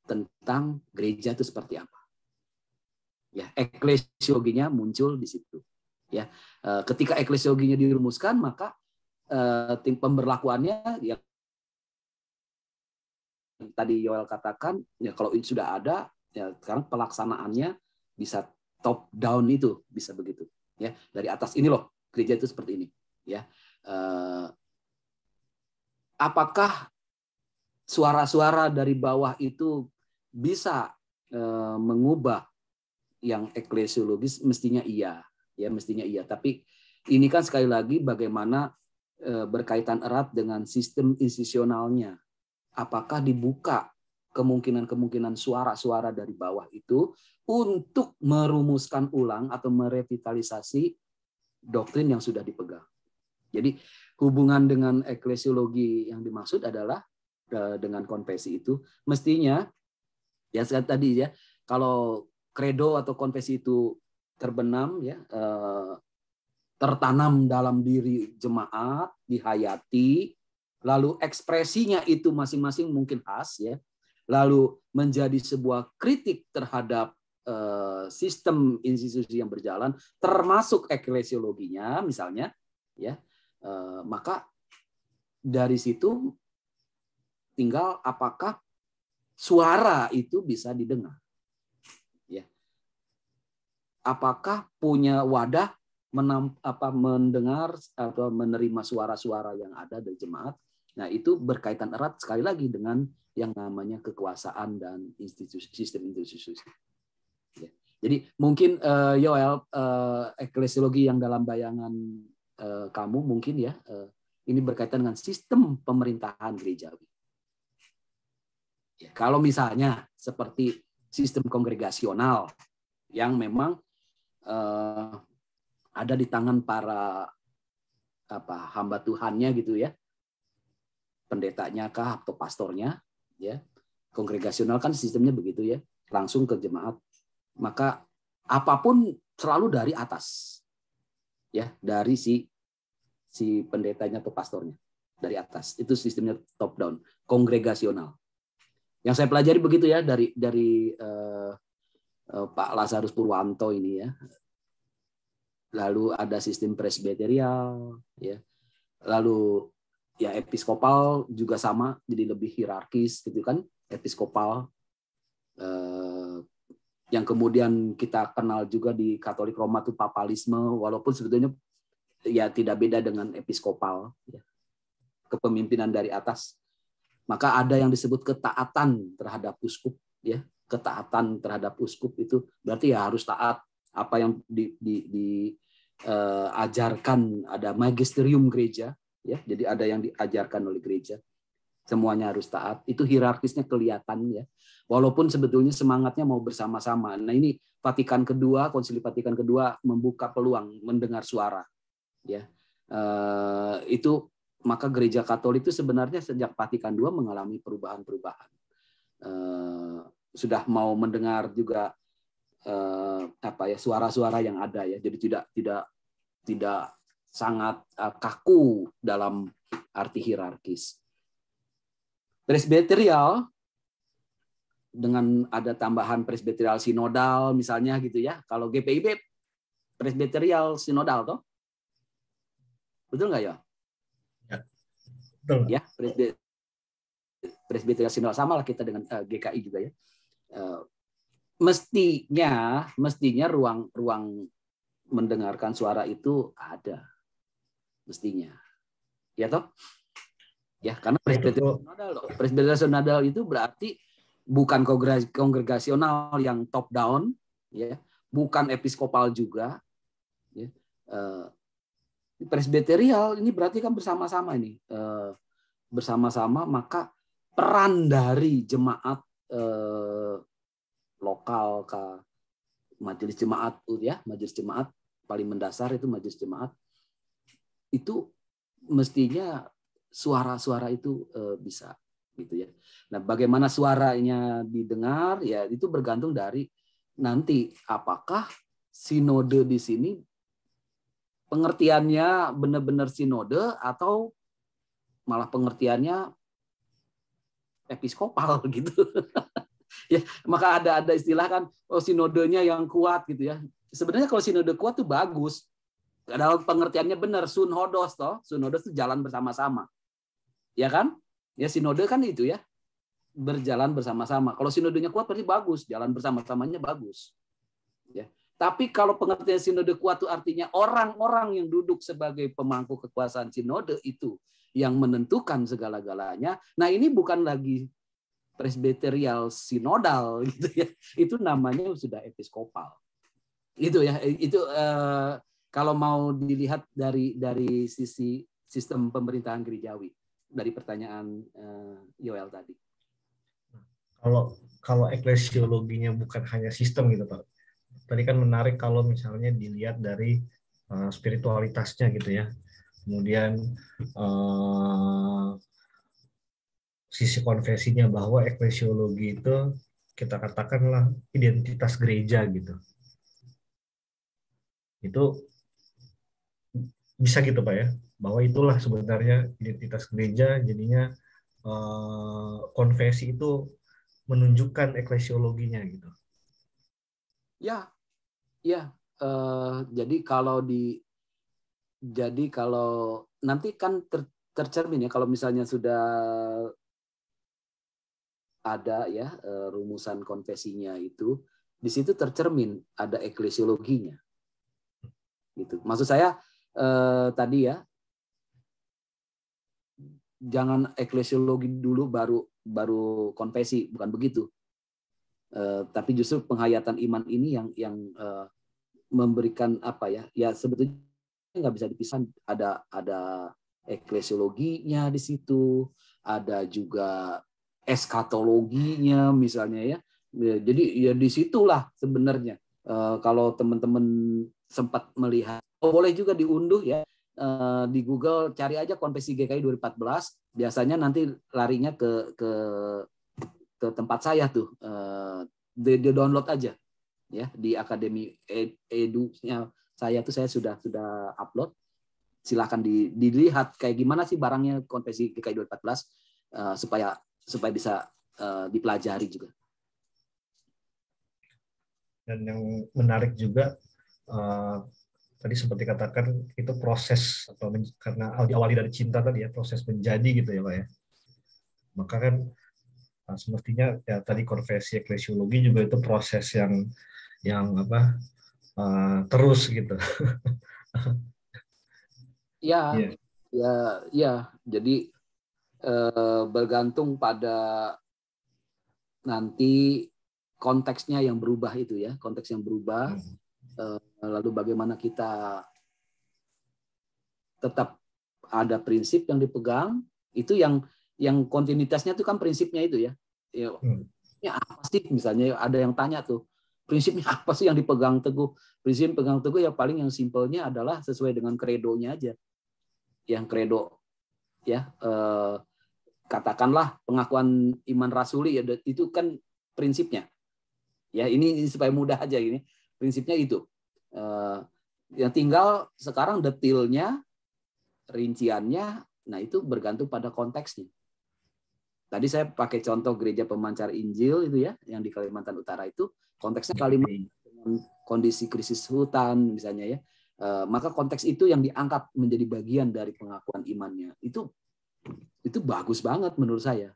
tentang gereja itu seperti apa. Ya, eklesiologinya muncul di situ. Ya, ketika eklesiologinya dirumuskan, maka tim pemberlakuannya yang tadi Yoel katakan, ya, kalau ini sudah ada, ya, sekarang pelaksanaannya bisa top down, itu bisa begitu, ya, dari atas ini loh gereja itu seperti ini, ya. Apakah suara-suara dari bawah itu bisa mengubah yang eklesiologis? Mestinya iya, ya, mestinya iya. Tapi ini kan sekali lagi bagaimana berkaitan erat dengan sistem institusionalnya. Apakah dibuka kemungkinan-kemungkinan suara-suara dari bawah itu untuk merumuskan ulang atau merevitalisasi doktrin yang sudah dipegang. Jadi hubungan dengan eklesiologi yang dimaksud adalah dengan konfesi itu mestinya, ya, tadi, ya, kalau kredo atau konfesi itu terbenam, ya, tertanam dalam diri jemaat, dihayati, lalu ekspresinya itu masing-masing mungkin khas, ya, lalu menjadi sebuah kritik terhadap sistem institusi yang berjalan, termasuk eklesiologinya misalnya, ya, maka dari situ tinggal apakah suara itu bisa didengar, ya, apakah punya wadah mendengar atau menerima suara-suara yang ada dari jemaat. Nah, itu berkaitan erat sekali lagi dengan yang namanya kekuasaan dan sistem institusi. Ya. Jadi mungkin Yoel, eklesiologi yang dalam bayangan kamu mungkin, ya, ini berkaitan dengan sistem pemerintahan gerejawi. Ya, kalau misalnya seperti sistem kongregasional yang memang ada di tangan para hamba Tuhannya, gitu ya, pendetanya kah atau pastornya, ya, kongregasional kan sistemnya begitu, ya, langsung ke jemaat, maka apapun selalu dari atas, ya, dari si pendetanya atau pastornya, dari atas, itu sistemnya top down, kongregasional. Yang saya pelajari begitu, ya, dari Pak Lazarus Purwanto ini, ya. Lalu ada sistem presbiterial, ya. Lalu, ya, episkopal juga sama, jadi lebih hierarkis, gitu kan, episkopal. Yang kemudian kita kenal juga di Katolik Roma itu papalisme, walaupun sebetulnya, ya, tidak beda dengan episkopal, ya, kepemimpinan dari atas. Maka ada yang disebut ketaatan terhadap uskup, ya. Ketaatan terhadap uskup itu berarti, ya, harus taat apa yang diajarkan, ada magisterium gereja, ya. Jadi ada yang diajarkan oleh gereja, semuanya harus taat. Itu hierarkisnya kelihatan, ya. Walaupun sebetulnya semangatnya mau bersama-sama. Nah, ini Vatikan kedua, Konsili Vatikan kedua membuka peluang mendengar suara, ya. Itu maka gereja Katolik itu sebenarnya sejak Vatikan II mengalami perubahan-perubahan. Sudah mau mendengar juga suara-suara yang ada, ya. Jadi tidak sangat kaku dalam arti hierarkis. Presbiterial dengan ada tambahan presbyterial sinodal misalnya gitu ya. Kalau GPIB presbyterial sinodal toh. Betul nggak ya? Ya, betul. Ya, presbyterial sinodal sama lah kita dengan GKI juga ya. Mestinya ruang mendengarkan suara itu ada. Mestinya. Ya toh? Ya, karena presbyterial sinodal itu berarti bukan kongregasional yang top down, ya, bukan episkopal juga, ya. Presbyterial ini berarti kan bersama-sama ini, bersama-sama, maka peran dari jemaat lokal ke majelis jemaat, ya, majelis jemaat paling mendasar itu majelis jemaat itu mestinya suara-suara itu bisa gitu ya. Nah, bagaimana suaranya didengar ya itu bergantung dari nanti apakah sinode di sini pengertiannya benar-benar sinode atau malah pengertiannya episkopal gitu. Ya, maka ada istilah kan sinodenya yang kuat gitu ya. Sebenarnya kalau sinode kuat tuh bagus. Dalam pengertiannya benar, sunhodos toh. Sunhodos itu jalan bersama-sama. Ya kan? Ya sinode kan itu ya. Berjalan bersama-sama. Kalau sinodenya kuat berarti bagus, jalan bersama-samanya bagus. Ya. Tapi kalau pengertian sinode kuat itu artinya orang-orang yang duduk sebagai pemangku kekuasaan sinode itu yang menentukan segala-galanya. Nah, ini bukan lagi presbyterial sinodal gitu ya. Itu namanya sudah episkopal. Itu ya, itu kalau mau dilihat dari sisi sistem pemerintahan gerejawi dari pertanyaan Yoel tadi. Kalau eklesiologinya bukan hanya sistem gitu Pak. Tadi kan menarik kalau misalnya dilihat dari spiritualitasnya gitu ya. Kemudian sisi konfesinya bahwa eklesiologi itu kita katakanlah identitas gereja gitu. Itu bisa gitu Pak ya, bahwa itulah sebenarnya identitas gereja, jadinya konfesi itu menunjukkan eklesiologinya gitu. Ya, ya. Jadi kalau nanti kan tercermin ya kalau misalnya sudah ada ya rumusan konfesinya itu di situ tercermin ada eklesiologinya. Gitu. Maksud saya tadi ya jangan eklesiologi dulu baru konfesi, bukan begitu. Tapi justru penghayatan iman ini yang memberikan apa ya? Ya sebetulnya nggak bisa dipisah. Ada eklesiologinya di situ, ada juga eskatologinya misalnya ya. Jadi ya disitulah sebenarnya kalau teman-teman sempat melihat, boleh juga diunduh ya di Google, cari aja Konfesi GKI 2014. Biasanya nanti larinya ke tempat saya tuh, di download aja ya di Akademi Edu-nya saya tuh saya sudah upload. Silakan dilihat kayak gimana sih barangnya Konfesi GKI 2014 supaya bisa dipelajari juga. Dan yang menarik juga tadi seperti katakan itu proses atau karena diawali dari cinta tadi ya, proses menjadi gitu ya Pak ya. Maka kan semestinya ya tadi konversi eklesiologi juga itu proses yang apa terus gitu. Ya, Yeah. ya. Jadi bergantung pada nanti konteksnya yang berubah itu ya, konteks yang berubah. Lalu bagaimana kita tetap ada prinsip yang dipegang, itu yang kontinuitasnya itu kan prinsipnya itu ya. Ya apa sih misalnya ada yang tanya tuh, prinsipnya apa sih yang dipegang teguh? Prinsip pegang teguh ya paling yang simpelnya adalah sesuai dengan kredonya aja. Yang kredo ya katakanlah pengakuan iman rasuli ya itu kan prinsipnya. Ya ini supaya mudah aja ini. Prinsipnya itu. Yang tinggal sekarang detailnya, rinciannya, nah itu bergantung pada konteksnya. Tadi saya pakai contoh gereja pemancar Injil itu ya, yang di Kalimantan Utara itu konteksnya Kalimantan dengan kondisi krisis hutan misalnya ya. Maka konteks itu yang diangkat menjadi bagian dari pengakuan imannya. Itu bagus banget menurut saya.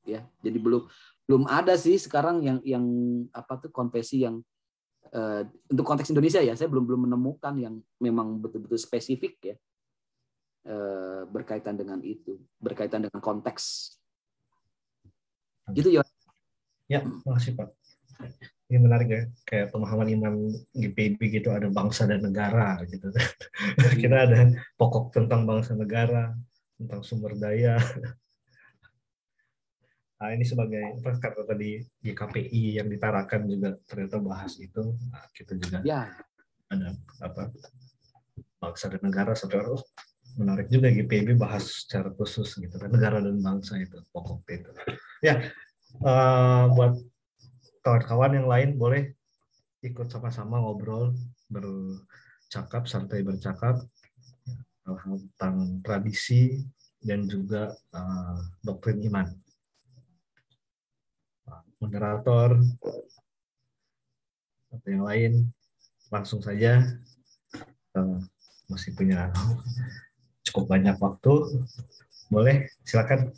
Ya, jadi belum ada sih sekarang yang apa tuh konfesi yang untuk konteks Indonesia ya, saya belum menemukan yang memang betul-betul spesifik ya berkaitan dengan itu, berkaitan dengan konteks. Gitu ya. Ya, makasih Pak. Ini menarik ya, kayak pemahaman iman GPIB gitu, ada bangsa dan negara gitu. Kita ada pokok tentang bangsa negara, tentang sumber daya. Nah, ini sebagai karena tadi GKPI yang ditarakan juga ternyata bahas itu. Nah, kita juga Ya. ada apa bangsa dan negara, saudara. Menarik juga GPIB bahas secara khusus gitu kan, negara dan bangsa itu pokok itu. Ya, buat kawan-kawan yang lain boleh ikut sama-sama ngobrol, bercakap, santai bercakap hal-hal tentang tradisi dan juga doktrin iman. Moderator atau yang lain langsung saja, masih punya cukup banyak waktu, boleh silakan.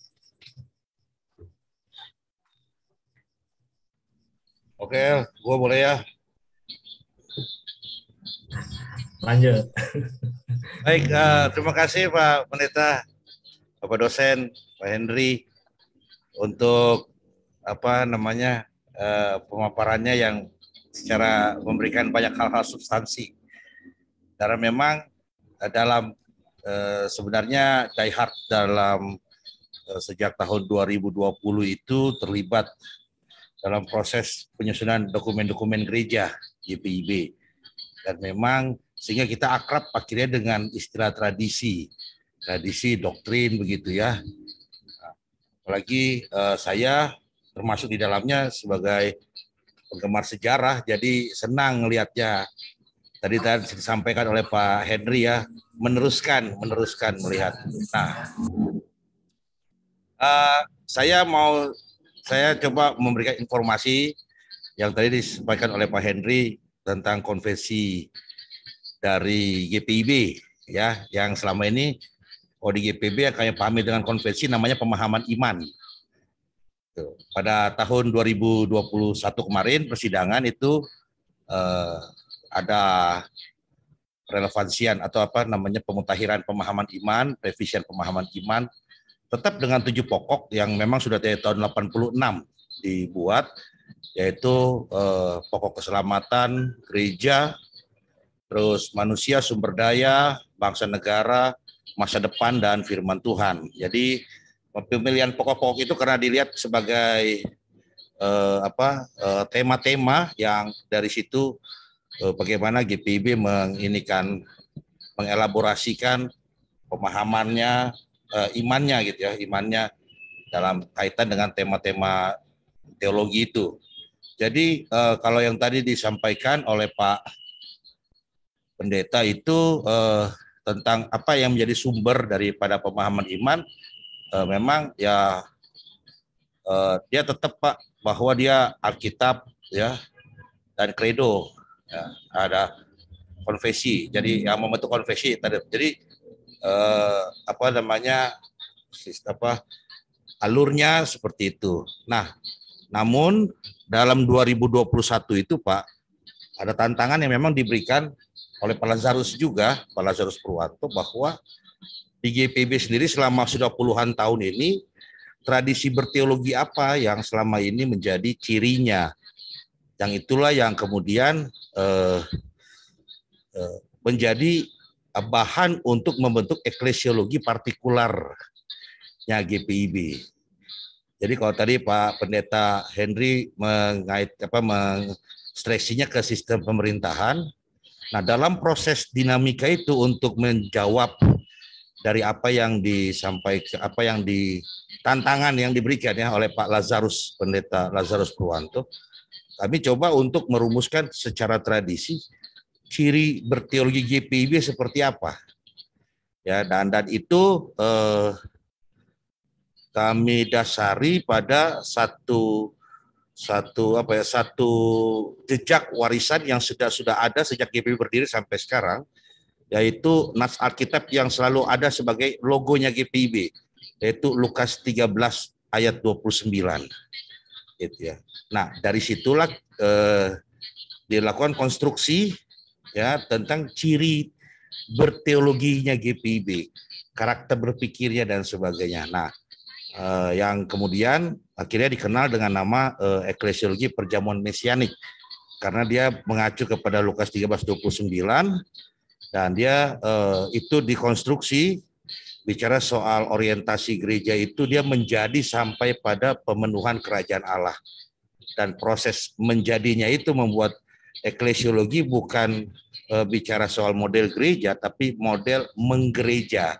Oke, gua boleh ya. Lanjut. Baik, terima kasih Pak Pendeta, Bapak dosen, Pak Henry untuk pemaparannya yang secara memberikan banyak hal-hal substansi. Karena memang dalam sebenarnya Die Hard dalam sejak tahun 2020 itu terlibat dalam proses penyusunan dokumen-dokumen gereja GPIB. Dan memang sehingga kita akrab akhirnya dengan istilah tradisi doktrin begitu ya. Apalagi saya termasuk di dalamnya sebagai penggemar sejarah, jadi senang melihatnya. Tadi disampaikan oleh Pak Henry ya, meneruskan melihat. Nah, saya coba memberikan informasi yang tadi disampaikan oleh Pak Henry tentang konvensi dari GPIB ya, yang selama ini di GPIB yang kami pahami dengan konvensi namanya pemahaman iman. Pada tahun 2021 kemarin persidangan itu ada relevansian atau pemutahiran pemahaman iman, revisian pemahaman iman, tetap dengan 7 pokok yang memang sudah dari tahun 86 dibuat, yaitu pokok keselamatan, gereja, terus manusia, sumber daya, bangsa negara, masa depan, dan firman Tuhan. Jadi pemilihan pokok-pokok itu karena dilihat sebagai tema-tema yang dari situ bagaimana GPIB mengelaborasikan pemahamannya, imannya gitu ya, imannya dalam kaitan dengan tema-tema teologi itu. Jadi kalau yang tadi disampaikan oleh Pak Pendeta itu tentang apa yang menjadi sumber daripada pemahaman iman, memang ya dia tetap Pak bahwa dia Alkitab ya dan kredo ya, ada konfesi. Jadi yang membentuk konfesi tadi. Jadi alurnya seperti itu. Nah, namun dalam 2021 itu Pak ada tantangan yang memang diberikan oleh Pak Lazarus juga, Pak Lazarus Purwanto, bahwa di GPIB sendiri selama sudah puluhan tahun ini tradisi berteologi apa yang selama ini menjadi cirinya. Yang itulah yang kemudian menjadi bahan untuk membentuk eklesiologi partikularnya GPIB. Jadi kalau tadi Pak Pendeta Henry mengstreksinya ke sistem pemerintahan, nah dalam proses dinamika itu untuk menjawab dari apa yang disampaikan, tantangan yang diberikan ya oleh Pak Lazarus, Pendeta Lazarus Purwanto, kami coba untuk merumuskan secara tradisi ciri berteologi GPIB seperti apa. Ya, dan itu kami dasari pada satu jejak warisan yang sudah ada sejak GPIB berdiri sampai sekarang, yaitu nas Alkitab yang selalu ada sebagai logonya GPIB, yaitu Lukas 13 ayat 29. Gitu ya. Nah, dari situlah dilakukan konstruksi ya tentang ciri berteologinya GPIB, karakter berpikirnya dan sebagainya. Nah, yang kemudian akhirnya dikenal dengan nama eklesiologi perjamuan mesianik karena dia mengacu kepada Lukas 13:29 dan dia itu dikonstruksi bicara soal orientasi gereja itu dia menjadi sampai pada pemenuhan kerajaan Allah. Dan proses menjadinya itu membuat eklesiologi bukan bicara soal model gereja, tapi model menggereja,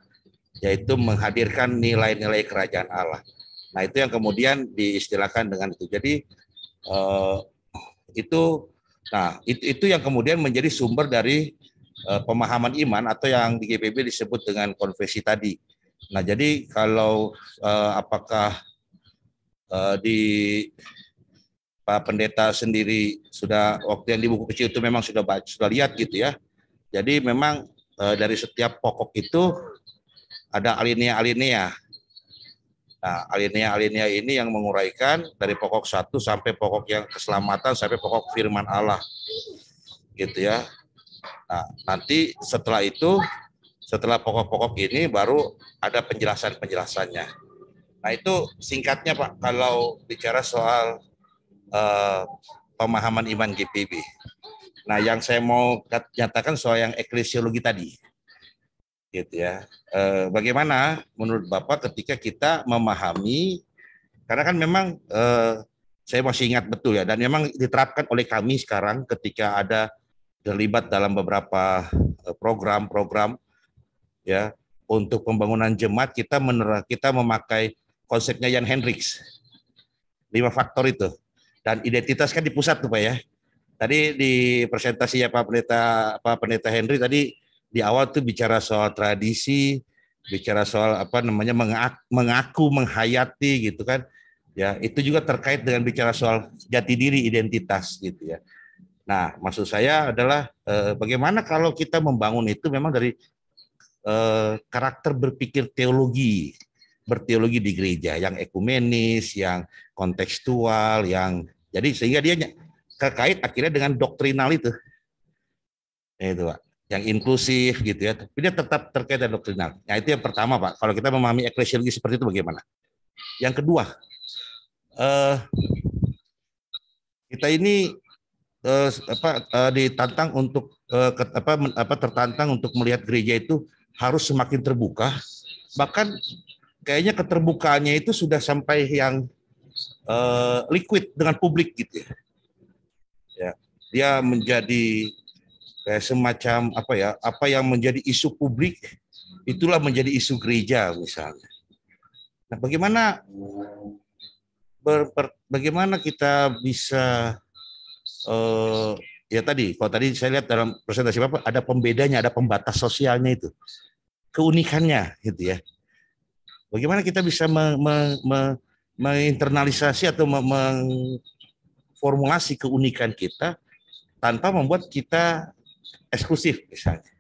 yaitu menghadirkan nilai-nilai kerajaan Allah. Nah, itu yang kemudian diistilahkan dengan itu. Jadi itu yang kemudian menjadi sumber dari pemahaman iman atau yang di GPIB disebut dengan konfesi tadi. Nah, jadi kalau apakah di Pak Pendeta sendiri sudah waktu yang di buku kecil itu memang sudah lihat gitu ya. Jadi memang dari setiap pokok itu ada alinea-alinea. Nah, alinea-alinea ini yang menguraikan dari pokok 1 sampai pokok yang keselamatan sampai pokok firman Allah. Gitu ya. Nah, nanti setelah itu, setelah pokok-pokok ini baru ada penjelasan-penjelasannya. Nah, itu singkatnya Pak, kalau bicara soal pemahaman iman GPIB. Nah, yang saya mau nyatakan soal yang eklesiologi tadi. Gitu ya. Bagaimana menurut Bapak ketika kita memahami, karena kan memang saya masih ingat betul ya, dan memang diterapkan oleh kami sekarang ketika ada terlibat dalam beberapa program-program ya untuk pembangunan jemaat, kita memakai konsepnya Jan Hendricks 5 faktor itu, dan identitas kan di pusat tuh Pak ya. Tadi di presentasinya Pak Pendeta Henry tadi di awal tuh bicara soal tradisi, bicara soal mengaku menghayati gitu kan. Ya, itu juga terkait dengan bicara soal jati diri, identitas gitu ya. Nah, maksud saya adalah bagaimana kalau kita membangun itu memang dari karakter berpikir berteologi di gereja yang ekumenis, yang kontekstual, yang jadi sehingga dia terkait akhirnya dengan doktrinal itu Pak, yang inklusif gitu ya, tapi dia tetap terkait dengan doktrinal. Nah, itu yang pertama Pak, kalau kita memahami eklesiologi seperti itu bagaimana. Yang kedua, kita ini ditantang untuk tertantang untuk melihat gereja itu harus semakin terbuka, bahkan kayaknya keterbukaannya itu sudah sampai yang liquid dengan publik gitu ya. Ya, dia menjadi kayak semacam apa yang menjadi isu publik itulah menjadi isu gereja misalnya. Nah, bagaimana kita bisa ya tadi, kalau tadi saya lihat dalam presentasi Bapak ada pembedanya, ada pembatas sosialnya itu, keunikannya gitu ya. Bagaimana kita bisa menginternalisasi atau mengformulasi keunikan kita tanpa membuat kita eksklusif misalnya.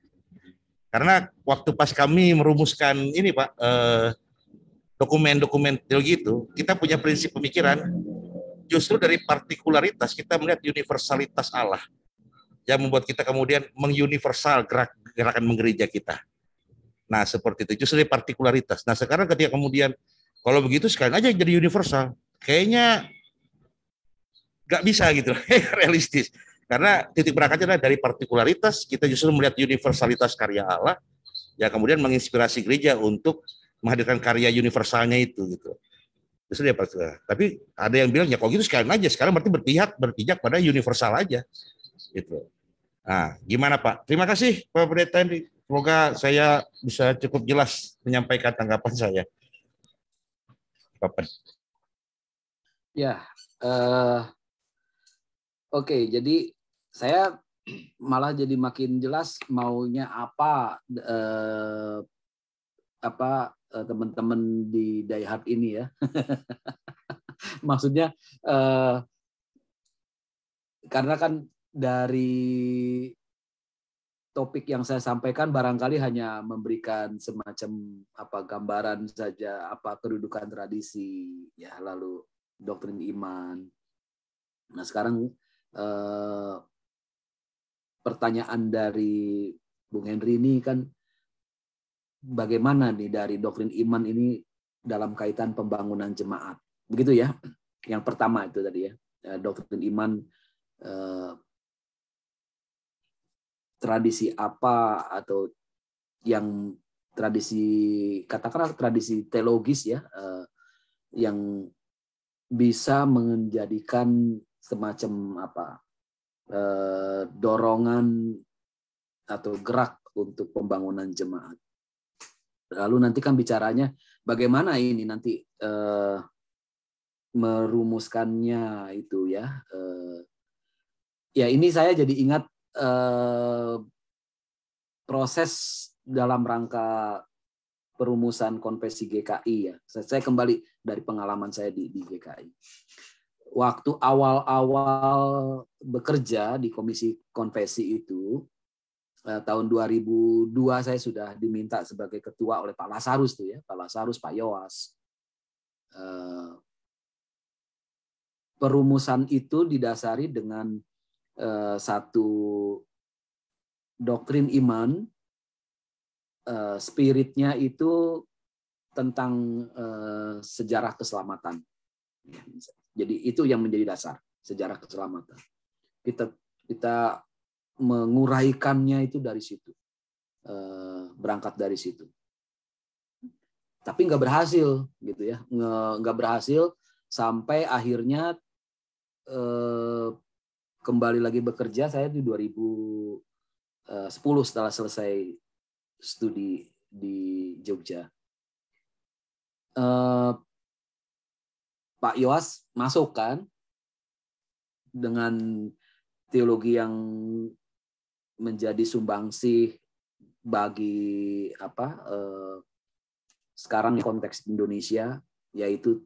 Karena waktu pas kami merumuskan ini Pak, dokumen-dokumen teologi itu, kita punya prinsip pemikiran justru dari partikularitas kita melihat universalitas Allah yang membuat kita kemudian menguniversal gerakan menggereja kita. Nah, seperti itu justru dari partikularitas. Nah, sekarang ketika kemudian kalau begitu sekalian aja jadi universal, kayaknya nggak bisa gitu, realistis. Karena titik berangkatnya adalah dari partikularitas, kita justru melihat universalitas karya Allah, ya kemudian menginspirasi gereja untuk menghadirkan karya universalnya itu gitu. Justru dia partikular. Tapi ada yang bilang ya kalau gitu sekalian aja, sekarang berarti berpijak pada universal aja, gitu. Nah, gimana Pak? Terima kasih Pak Pendeta. Semoga saya bisa cukup jelas menyampaikan tanggapan saya. Bapak. Ya, oke. Jadi saya malah jadi makin jelas maunya apa teman-teman di Die Hard ini ya. Maksudnya karena kan dari topik yang saya sampaikan barangkali hanya memberikan semacam gambaran saja kedudukan tradisi ya, lalu doktrin iman. Nah, sekarang pertanyaan dari Bung Henry ini kan bagaimana nih dari doktrin iman ini dalam kaitan pembangunan jemaat. Begitu ya. Yang pertama itu tadi ya, doktrin iman tradisi apa, atau yang tradisi, katakanlah tradisi teologis ya, yang bisa menjadikan semacam dorongan atau gerak untuk pembangunan jemaat. Lalu nanti kan bicaranya bagaimana ini nanti merumuskannya itu ya. Ya ini saya jadi ingat proses dalam rangka perumusan konvensi GKI ya. Saya kembali dari pengalaman saya di GKI. Waktu awal-awal bekerja di Komisi Konvensi itu, tahun 2002 saya sudah diminta sebagai ketua oleh Pak Lasarus tuh ya, Pak Lasarus, Pak Yowas. Perumusan itu didasari dengan satu doktrin iman, spiritnya itu tentang sejarah keselamatan. Jadi itu yang menjadi dasar sejarah keselamatan. Kita menguraikannya itu dari situ, berangkat dari situ. Tapi nggak berhasil, gitu ya, nggak berhasil sampai akhirnya kembali lagi bekerja saya di 2010 setelah selesai studi di Jogja. Pak Yowas masuk kan dengan teologi yang menjadi sumbangsih bagi sekarang konteks Indonesia, yaitu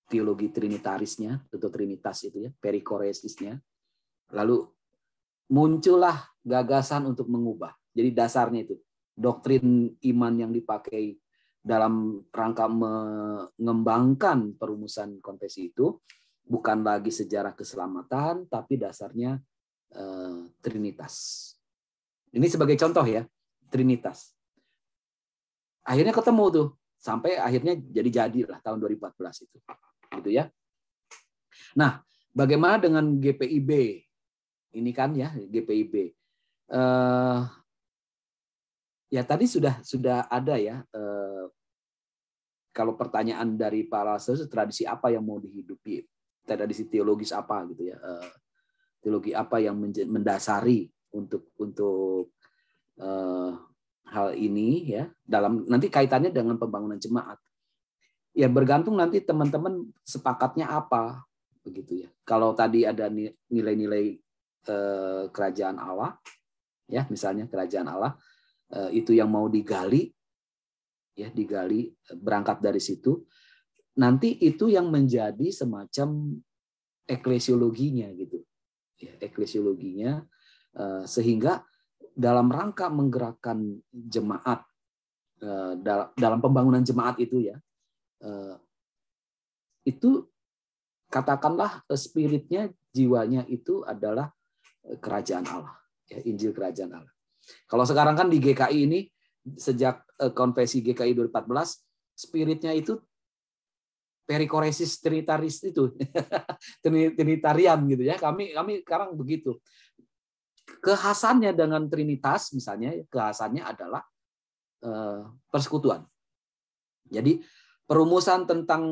teologi trinitarisnya atau trinitas itu ya, perikoresisnya. Lalu muncullah gagasan untuk mengubah. Jadi dasarnya itu doktrin iman yang dipakai dalam rangka mengembangkan perumusan konvensi itu bukan lagi sejarah keselamatan, tapi dasarnya trinitas. Ini sebagai contoh ya, trinitas. Akhirnya ketemu tuh, sampai akhirnya jadi-jadilah tahun 2014 itu. Gitu ya. Nah, bagaimana dengan GPIB? Ini kan ya, GPIB. Ya tadi sudah ada ya. Kalau pertanyaan dari para sesudara, tradisi apa yang mau dihidupi? Tradisi teologis apa gitu ya? Teologi apa yang mendasari untuk hal ini ya? Dalam nanti kaitannya dengan pembangunan jemaat. Ya bergantung nanti teman-teman sepakatnya apa begitu ya. Kalau tadi ada nilai-nilai kerajaan Allah, ya misalnya kerajaan Allah itu yang mau digali, ya digali berangkat dari situ. Nanti itu yang menjadi semacam eklesiologinya gitu, ya, eklesiologinya sehingga dalam rangka menggerakkan jemaat dalam pembangunan jemaat itu ya. Itu katakanlah spiritnya, jiwanya itu adalah kerajaan Allah, ya, Injil kerajaan Allah. Kalau sekarang kan di GKI ini sejak konvensi GKI 2014 spiritnya itu perikoresis trinitaris itu trinitarian gitu ya. Kami sekarang begitu. Kekhasannya dengan trinitas misalnya, kekhasannya adalah persekutuan. Jadi perumusan tentang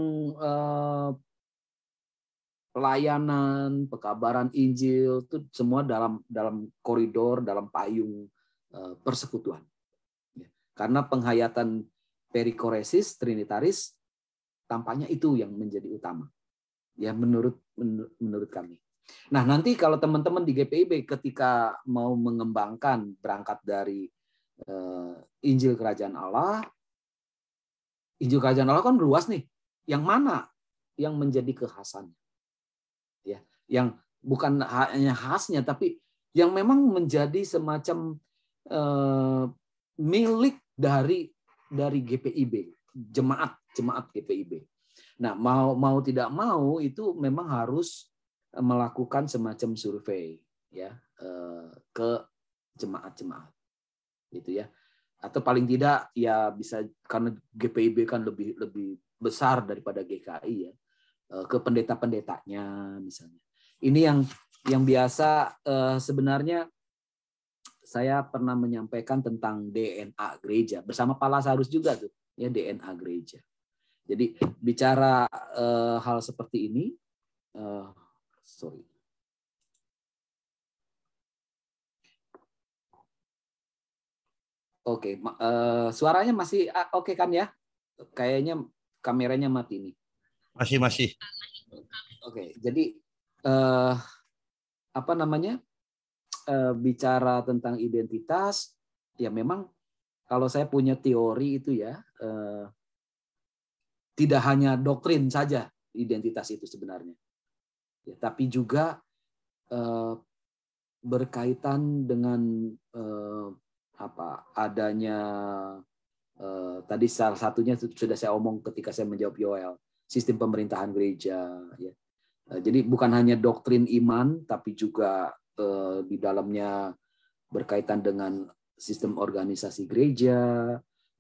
pelayanan, pekabaran Injil itu semua dalam koridor, dalam payung persekutuan. Karena penghayatan perikoresis trinitaris tampaknya itu yang menjadi utama. Ya menurut kami. Nah, nanti kalau teman-teman di GPIB ketika mau mengembangkan berangkat dari Injil kerajaan Allah, Injil Kerajaan Allah kan luas nih. Yang mana yang menjadi kekhasannya? Ya, yang bukan hanya khasnya, tapi yang memang menjadi semacam milik dari GPIB, jemaat GPIB. Nah, mau tidak mau itu memang harus melakukan semacam survei ya ke jemaat-jemaat gitu ya. Atau paling tidak ya bisa, karena GPIB kan lebih besar daripada GKI ya, ke pendeta-pendetanya misalnya. Ini yang biasa sebenarnya saya pernah menyampaikan tentang DNA gereja bersama Pak Lazarus juga tuh ya, DNA gereja. Jadi bicara hal seperti ini, sorry. Oke, suaranya masih oke kan ya? Kayaknya kameranya mati nih. Masih. Oke, jadi apa namanya? Bicara tentang identitas, ya memang kalau saya punya teori itu ya, tidak hanya doktrin saja identitas itu sebenarnya, ya, tapi juga berkaitan dengan adanya tadi salah satunya sudah saya omong ketika saya menjawab Yoel, sistem pemerintahan gereja. Ya. Jadi bukan hanya doktrin iman, tapi juga di dalamnya berkaitan dengan sistem organisasi gereja,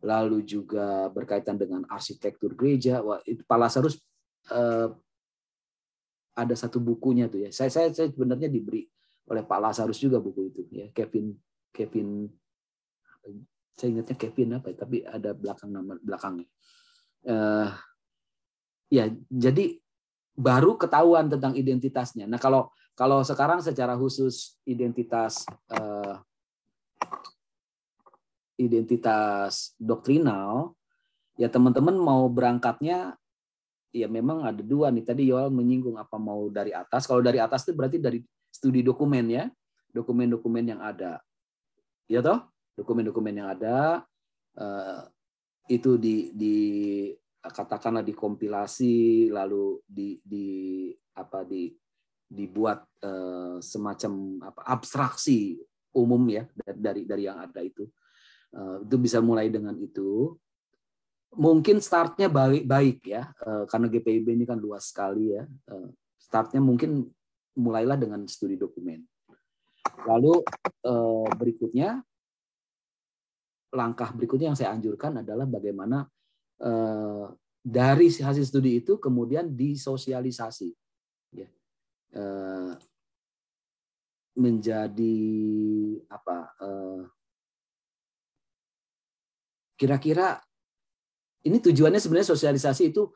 lalu juga berkaitan dengan arsitektur gereja. Wah, itu Pak Lazarus ada satu bukunya tuh ya. Saya sebenarnya diberi oleh Pak Lazarus juga buku itu ya, Kevin saya ingatnya Kevin apa, tapi ada nama belakangnya. Ya, jadi baru ketahuan tentang identitasnya. Nah, kalau sekarang secara khusus identitas doktrinal, ya teman-teman mau berangkatnya, ya memang ada dua nih. Tadi Yoel menyinggung apa mau dari atas. Kalau dari atas itu berarti dari studi dokumen ya, dokumen-dokumen yang ada, ya toh, dokumen-dokumen yang ada itu katakanlah dikompilasi, lalu dibuat semacam abstraksi umum ya dari yang ada itu. Itu bisa mulai dengan itu. Mungkin startnya baik ya, karena GPIB ini kan luas sekali ya. Startnya mungkin mulailah dengan studi dokumen. Lalu langkah berikutnya yang saya anjurkan adalah bagaimana dari hasil studi itu kemudian disosialisasi ya, menjadi kira-kira ini tujuannya sebenarnya sosialisasi itu,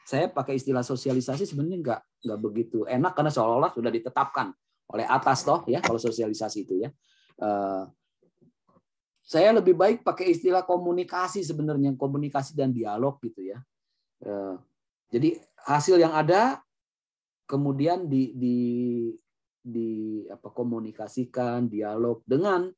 saya pakai istilah sosialisasi sebenarnya nggak begitu enak karena seolah-olah sudah ditetapkan oleh atas toh ya kalau sosialisasi itu ya. Saya lebih baik pakai istilah komunikasi sebenarnya, komunikasi dan dialog gitu ya. Jadi hasil yang ada kemudian komunikasikan, dialog dengan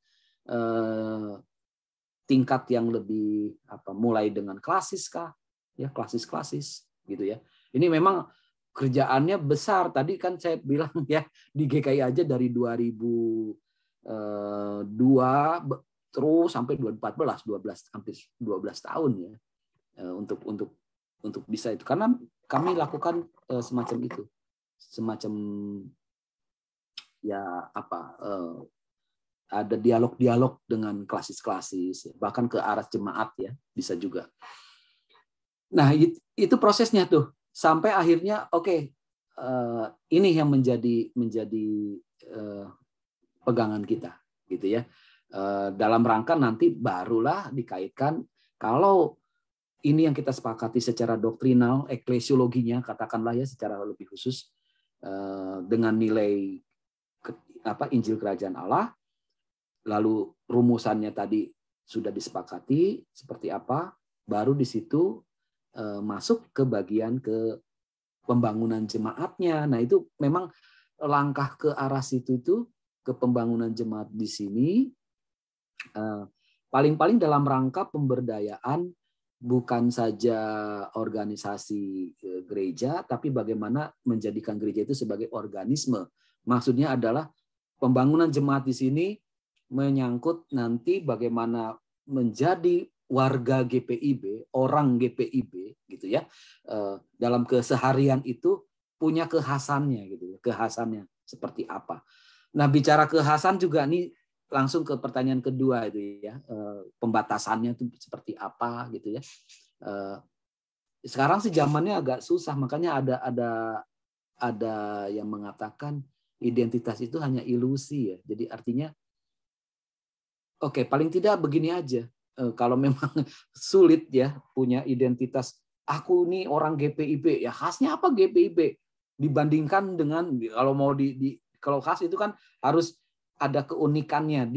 tingkat yang lebih mulai dengan klasis kah? Ya, klasis gitu ya. Ini memang kerjaannya besar. Tadi kan saya bilang ya di GKI aja dari 2002 terus sampai 2014, hampir 12 tahun ya untuk bisa itu, karena kami lakukan semacam itu, semacam ya ada dialog dengan klasis, bahkan ke arah jemaat ya bisa juga. Nah itu prosesnya tuh sampai akhirnya ini yang menjadi pegangan kita gitu ya. Dalam rangka nanti barulah dikaitkan kalau ini yang kita sepakati secara doktrinal, eklesiologinya katakanlah ya secara lebih khusus dengan nilai Injil Kerajaan Allah, lalu rumusannya tadi sudah disepakati seperti apa, baru di situ masuk ke bagian ke pembangunan jemaatnya. Nah itu memang langkah ke arah situ itu ke pembangunan jemaat di sini. Paling-paling dalam rangka pemberdayaan bukan saja organisasi gereja, tapi bagaimana menjadikan gereja itu sebagai organisme. Maksudnya adalah pembangunan jemaat di sini menyangkut nanti bagaimana menjadi warga GPIB, orang GPIB gitu ya. Dalam keseharian itu punya kekhasannya gitu, kekhasannya seperti apa. Nah, bicara kekhasan juga nih langsung ke pertanyaan kedua itu ya, pembatasannya itu seperti apa gitu ya. Sekarang sih zamannya agak susah, makanya ada yang mengatakan identitas itu hanya ilusi ya. Jadi artinya oke, paling tidak begini aja. Kalau memang sulit ya punya identitas, aku nih orang GPIB, ya khasnya apa GPIB? Dibandingkan dengan kalau mau kalau khas itu kan harus ada keunikannya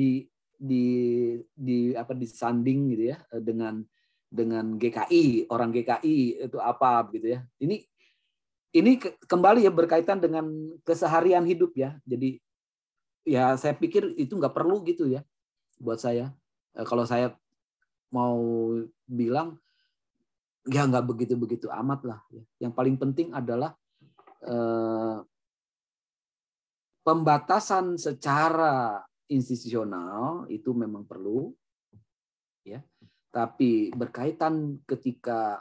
disanding gitu ya dengan GKI, orang GKI itu apa gitu ya. Ini kembali ya berkaitan dengan keseharian hidup ya. Jadi ya saya pikir itu nggak perlu gitu ya buat saya. Kalau saya mau bilang ya nggak begitu amat lah. Yang paling penting adalah pembatasan secara institusional itu memang perlu, ya. Tapi berkaitan ketika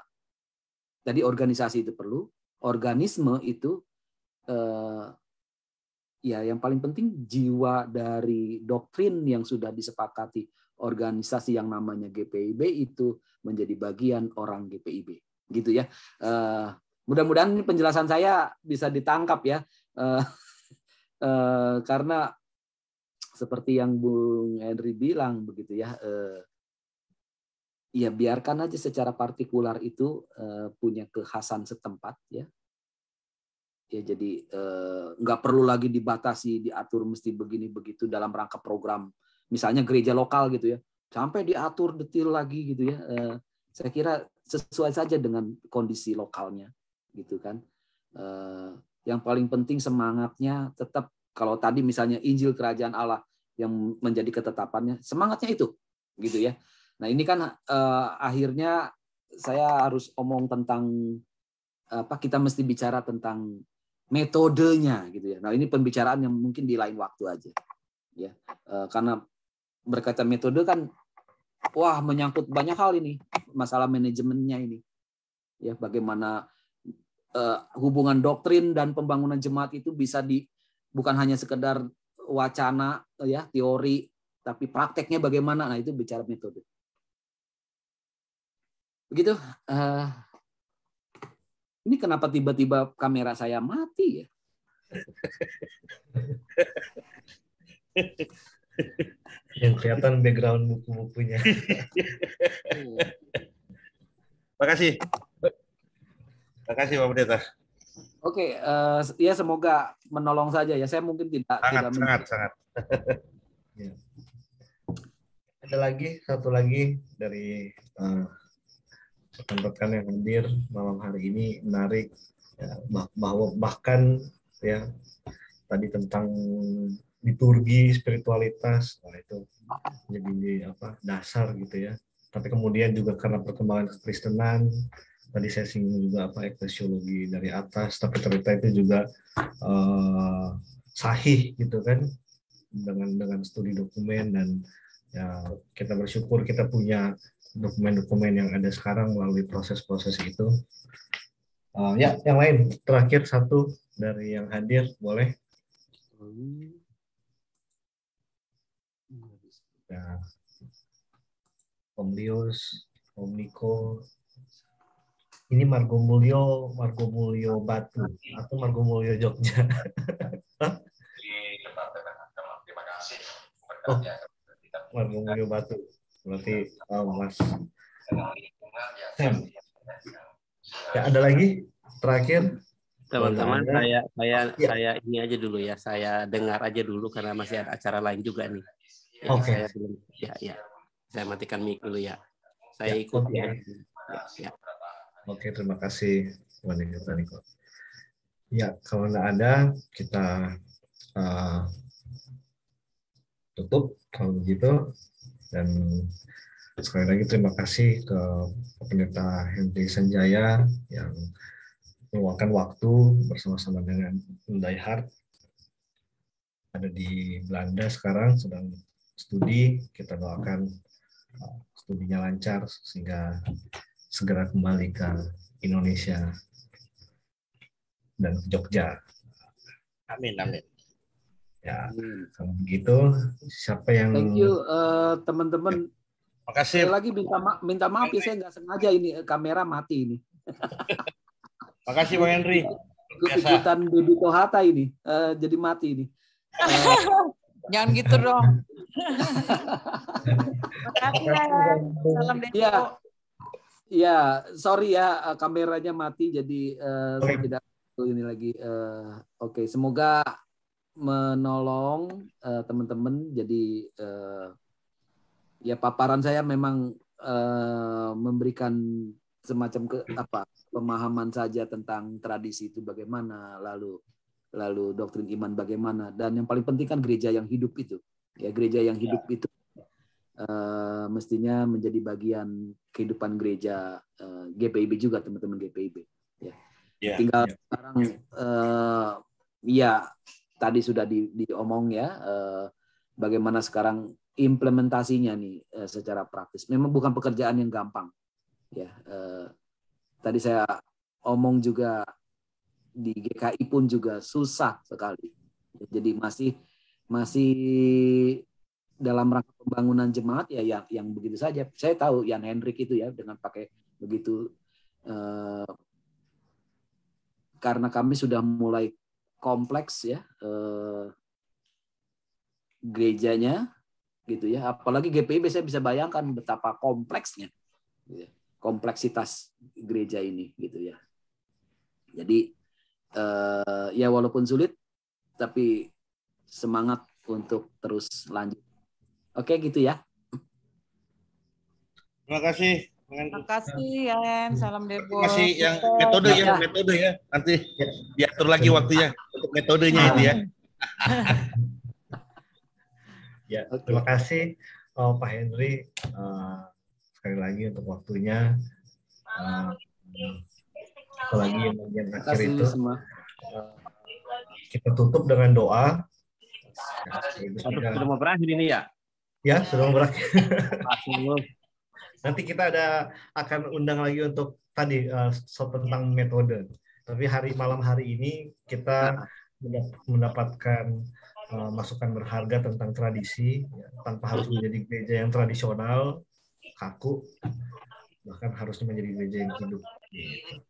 tadi organisasi itu perlu, organisme itu ya yang paling penting jiwa dari doktrin yang sudah disepakati organisasi yang namanya GPIB itu menjadi bagian orang GPIB, gitu ya. Mudah-mudahan ini penjelasan saya bisa ditangkap ya, karena seperti yang Bung Henry bilang begitu ya. Ya biarkan aja secara partikular itu punya kekhasan setempat ya. Ya jadi nggak perlu lagi dibatasi, diatur mesti begini begitu dalam rangka program misalnya gereja lokal gitu ya, sampai diatur detail lagi gitu ya. Saya kira sesuai saja dengan kondisi lokalnya gitu kan. Yang paling penting semangatnya tetap, kalau tadi misalnya Injil Kerajaan Allah yang menjadi ketetapannya, semangatnya itu gitu ya. Nah ini kan akhirnya saya harus omong tentang apa, kita mesti bicara tentang metodenya gitu ya. Nah ini pembicaraan yang mungkin di lain waktu aja ya, karena berkaitan metode kan wah menyangkut banyak hal ini, masalah manajemennya ini ya, bagaimana hubungan doktrin dan pembangunan jemaat itu bisa bukan hanya sekedar wacana ya, teori, tapi prakteknya bagaimana. Nah itu bicara metode begitu. Ini kenapa tiba-tiba kamera saya mati ya? Yang kelihatan background buku-bukunya. Makasih. Makasih Pak Pendeta. Oke, ya semoga menolong saja ya. Saya mungkin tidak sangat. Ya. Ada satu lagi dari rekan-rekan yang hadir malam hari ini, menarik ya, bahwa bahkan ya tadi tentang liturgi, spiritualitas, nah itu jadi dasar gitu ya. Tapi kemudian juga karena perkembangan kekristenan, tadi saya singgung juga eklesiologi dari atas, tapi ternyata itu juga sahih gitu kan dengan studi dokumen, dan ya kita bersyukur kita punya dokumen-dokumen yang ada sekarang melalui proses-proses itu. Ya, yang lain terakhir satu dari yang hadir boleh. Ya, Om Lius, Om Niko. Ini Margomulyo Batu atau Margomulyo Jogja. Oh, Margomulyo Batu. Berarti Mas Sam. Ya, ada lagi terakhir. Teman-teman, saya ini aja dulu ya. Saya dengar aja dulu karena masih ada acara lain juga nih. Ya, Oke. Saya belum ya. Saya matikan mic dulu ya. Saya ikut ya. Oke, terima kasih Tuan Niko. Ya, kalau nggak ada kita tutup kalau begitu, dan Sekali lagi terima kasih ke Pak Pendeta Henry Sanjaya yang meluangkan waktu bersama-sama dengan Undai ada di Belanda sekarang sedang studi. Kita doakan studinya lancar sehingga segera kembali ke Indonesia dan ke Jogja. Amin, amin. Ya, Amin. kalau begitu siapa yang Thank you teman-teman. Makasih. Saya lagi minta maaf ya, saya nggak sengaja ini kamera mati ini. Makasih Bang Henry. Ikut-ikutan Baby Tohata ini jadi mati ini. Jangan gitu dong. Makasih ya. Salam Depo. Ya, ya, sorry ya kameranya mati jadi saya tidak ini lagi. Oke, semoga menolong teman-teman. Jadi ya paparan saya memang memberikan semacam pemahaman saja tentang tradisi itu bagaimana, lalu doktrin iman bagaimana, dan yang paling penting kan gereja yang hidup itu. Ya, gereja yang hidup itu mestinya menjadi bagian kehidupan gereja GPIB juga, teman-teman GPIB. Ya. Tinggal sekarang ya tadi sudah diomong ya bagaimana sekarang implementasinya nih secara praktis. Memang bukan pekerjaan yang gampang. Ya, tadi saya omong juga di GKI pun juga susah sekali. Jadi masih dalam rangka pembangunan jemaat ya yang begitu saja. Saya tahu Jan Hendrik itu ya dengan pakai begitu karena kami sudah mulai kompleks ya gerejanya gitu ya. Apalagi GPIB saya bisa bayangkan betapa kompleksnya. Gitu ya. Kompleksitas gereja ini gitu ya. Jadi ya walaupun sulit tapi semangat untuk terus lanjut. Oke gitu ya. Terima kasih. Terima kasih Yan. Salam Depo. Terima kasih yang metode ya. Nanti diatur lagi waktunya untuk metodenya itu ya. Ya, terima kasih Pak Henry sekali lagi untuk waktunya. Apalagi yang bagian akhir itu kita tutup dengan doa. Sudah mau berakhir ini ya? Ya, sudah mau berakhir. Nanti kita akan undang lagi untuk tadi tentang metode. Tapi malam hari ini kita mendapatkan masukan berharga tentang tradisi, ya, tanpa harus menjadi gereja yang tradisional, kaku, bahkan harusnya menjadi gereja yang hidup. Gitu.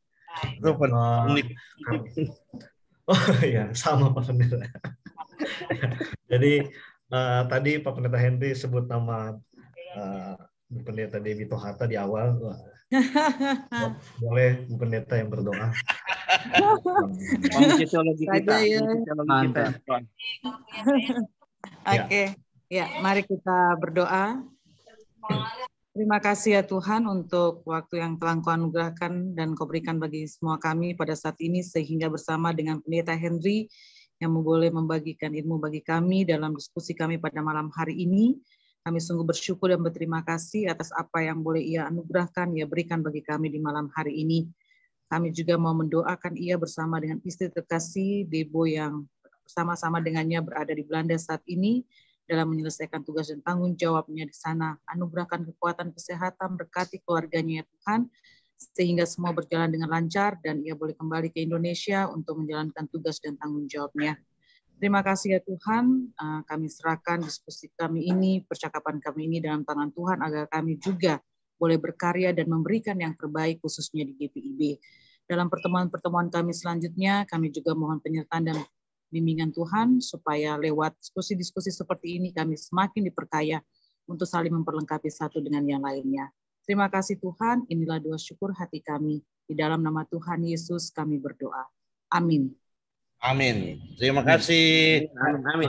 Oh ya, sama Pak Pendeta. Jadi tadi Pak Pendeta Henry sebut nama Bu Pendeta Dewi Tohata di awal. Boleh Bu Pendeta yang berdoa. Komisi teologi kita. Oke, ya, mari kita berdoa. Terima kasih ya Tuhan untuk waktu yang telah Kau anugerahkan dan Kau berikan bagi semua kami pada saat ini, sehingga bersama dengan Pendeta Henry yang boleh membagikan ilmu bagi kami dalam diskusi kami pada malam hari ini. Kami sungguh bersyukur dan berterima kasih atas apa yang boleh Ia anugerahkan, Ia berikan bagi kami di malam hari ini. Kami juga mau mendoakan Ia bersama dengan istri terkasih Debo yang bersama-sama dengannya berada di Belanda saat ini dalam menyelesaikan tugas dan tanggung jawabnya di sana. Anugerahkan kekuatan kesehatan, berkati keluarganya ya Tuhan, sehingga semua berjalan dengan lancar dan Ia boleh kembali ke Indonesia untuk menjalankan tugas dan tanggung jawabnya. Terima kasih ya Tuhan, kami serahkan diskusi kami ini, percakapan kami ini dalam tangan Tuhan, agar kami juga boleh berkarya dan memberikan yang terbaik khususnya di GPIB. Dalam pertemuan-pertemuan kami selanjutnya, kami juga mohon penyertaan dan bimbingan Tuhan, supaya lewat diskusi-diskusi seperti ini kami semakin diperkaya untuk saling memperlengkapi satu dengan yang lainnya. Terima kasih Tuhan, inilah doa syukur hati kami. Di dalam nama Tuhan Yesus kami berdoa. Amin. Amin. Terima kasih. Amin.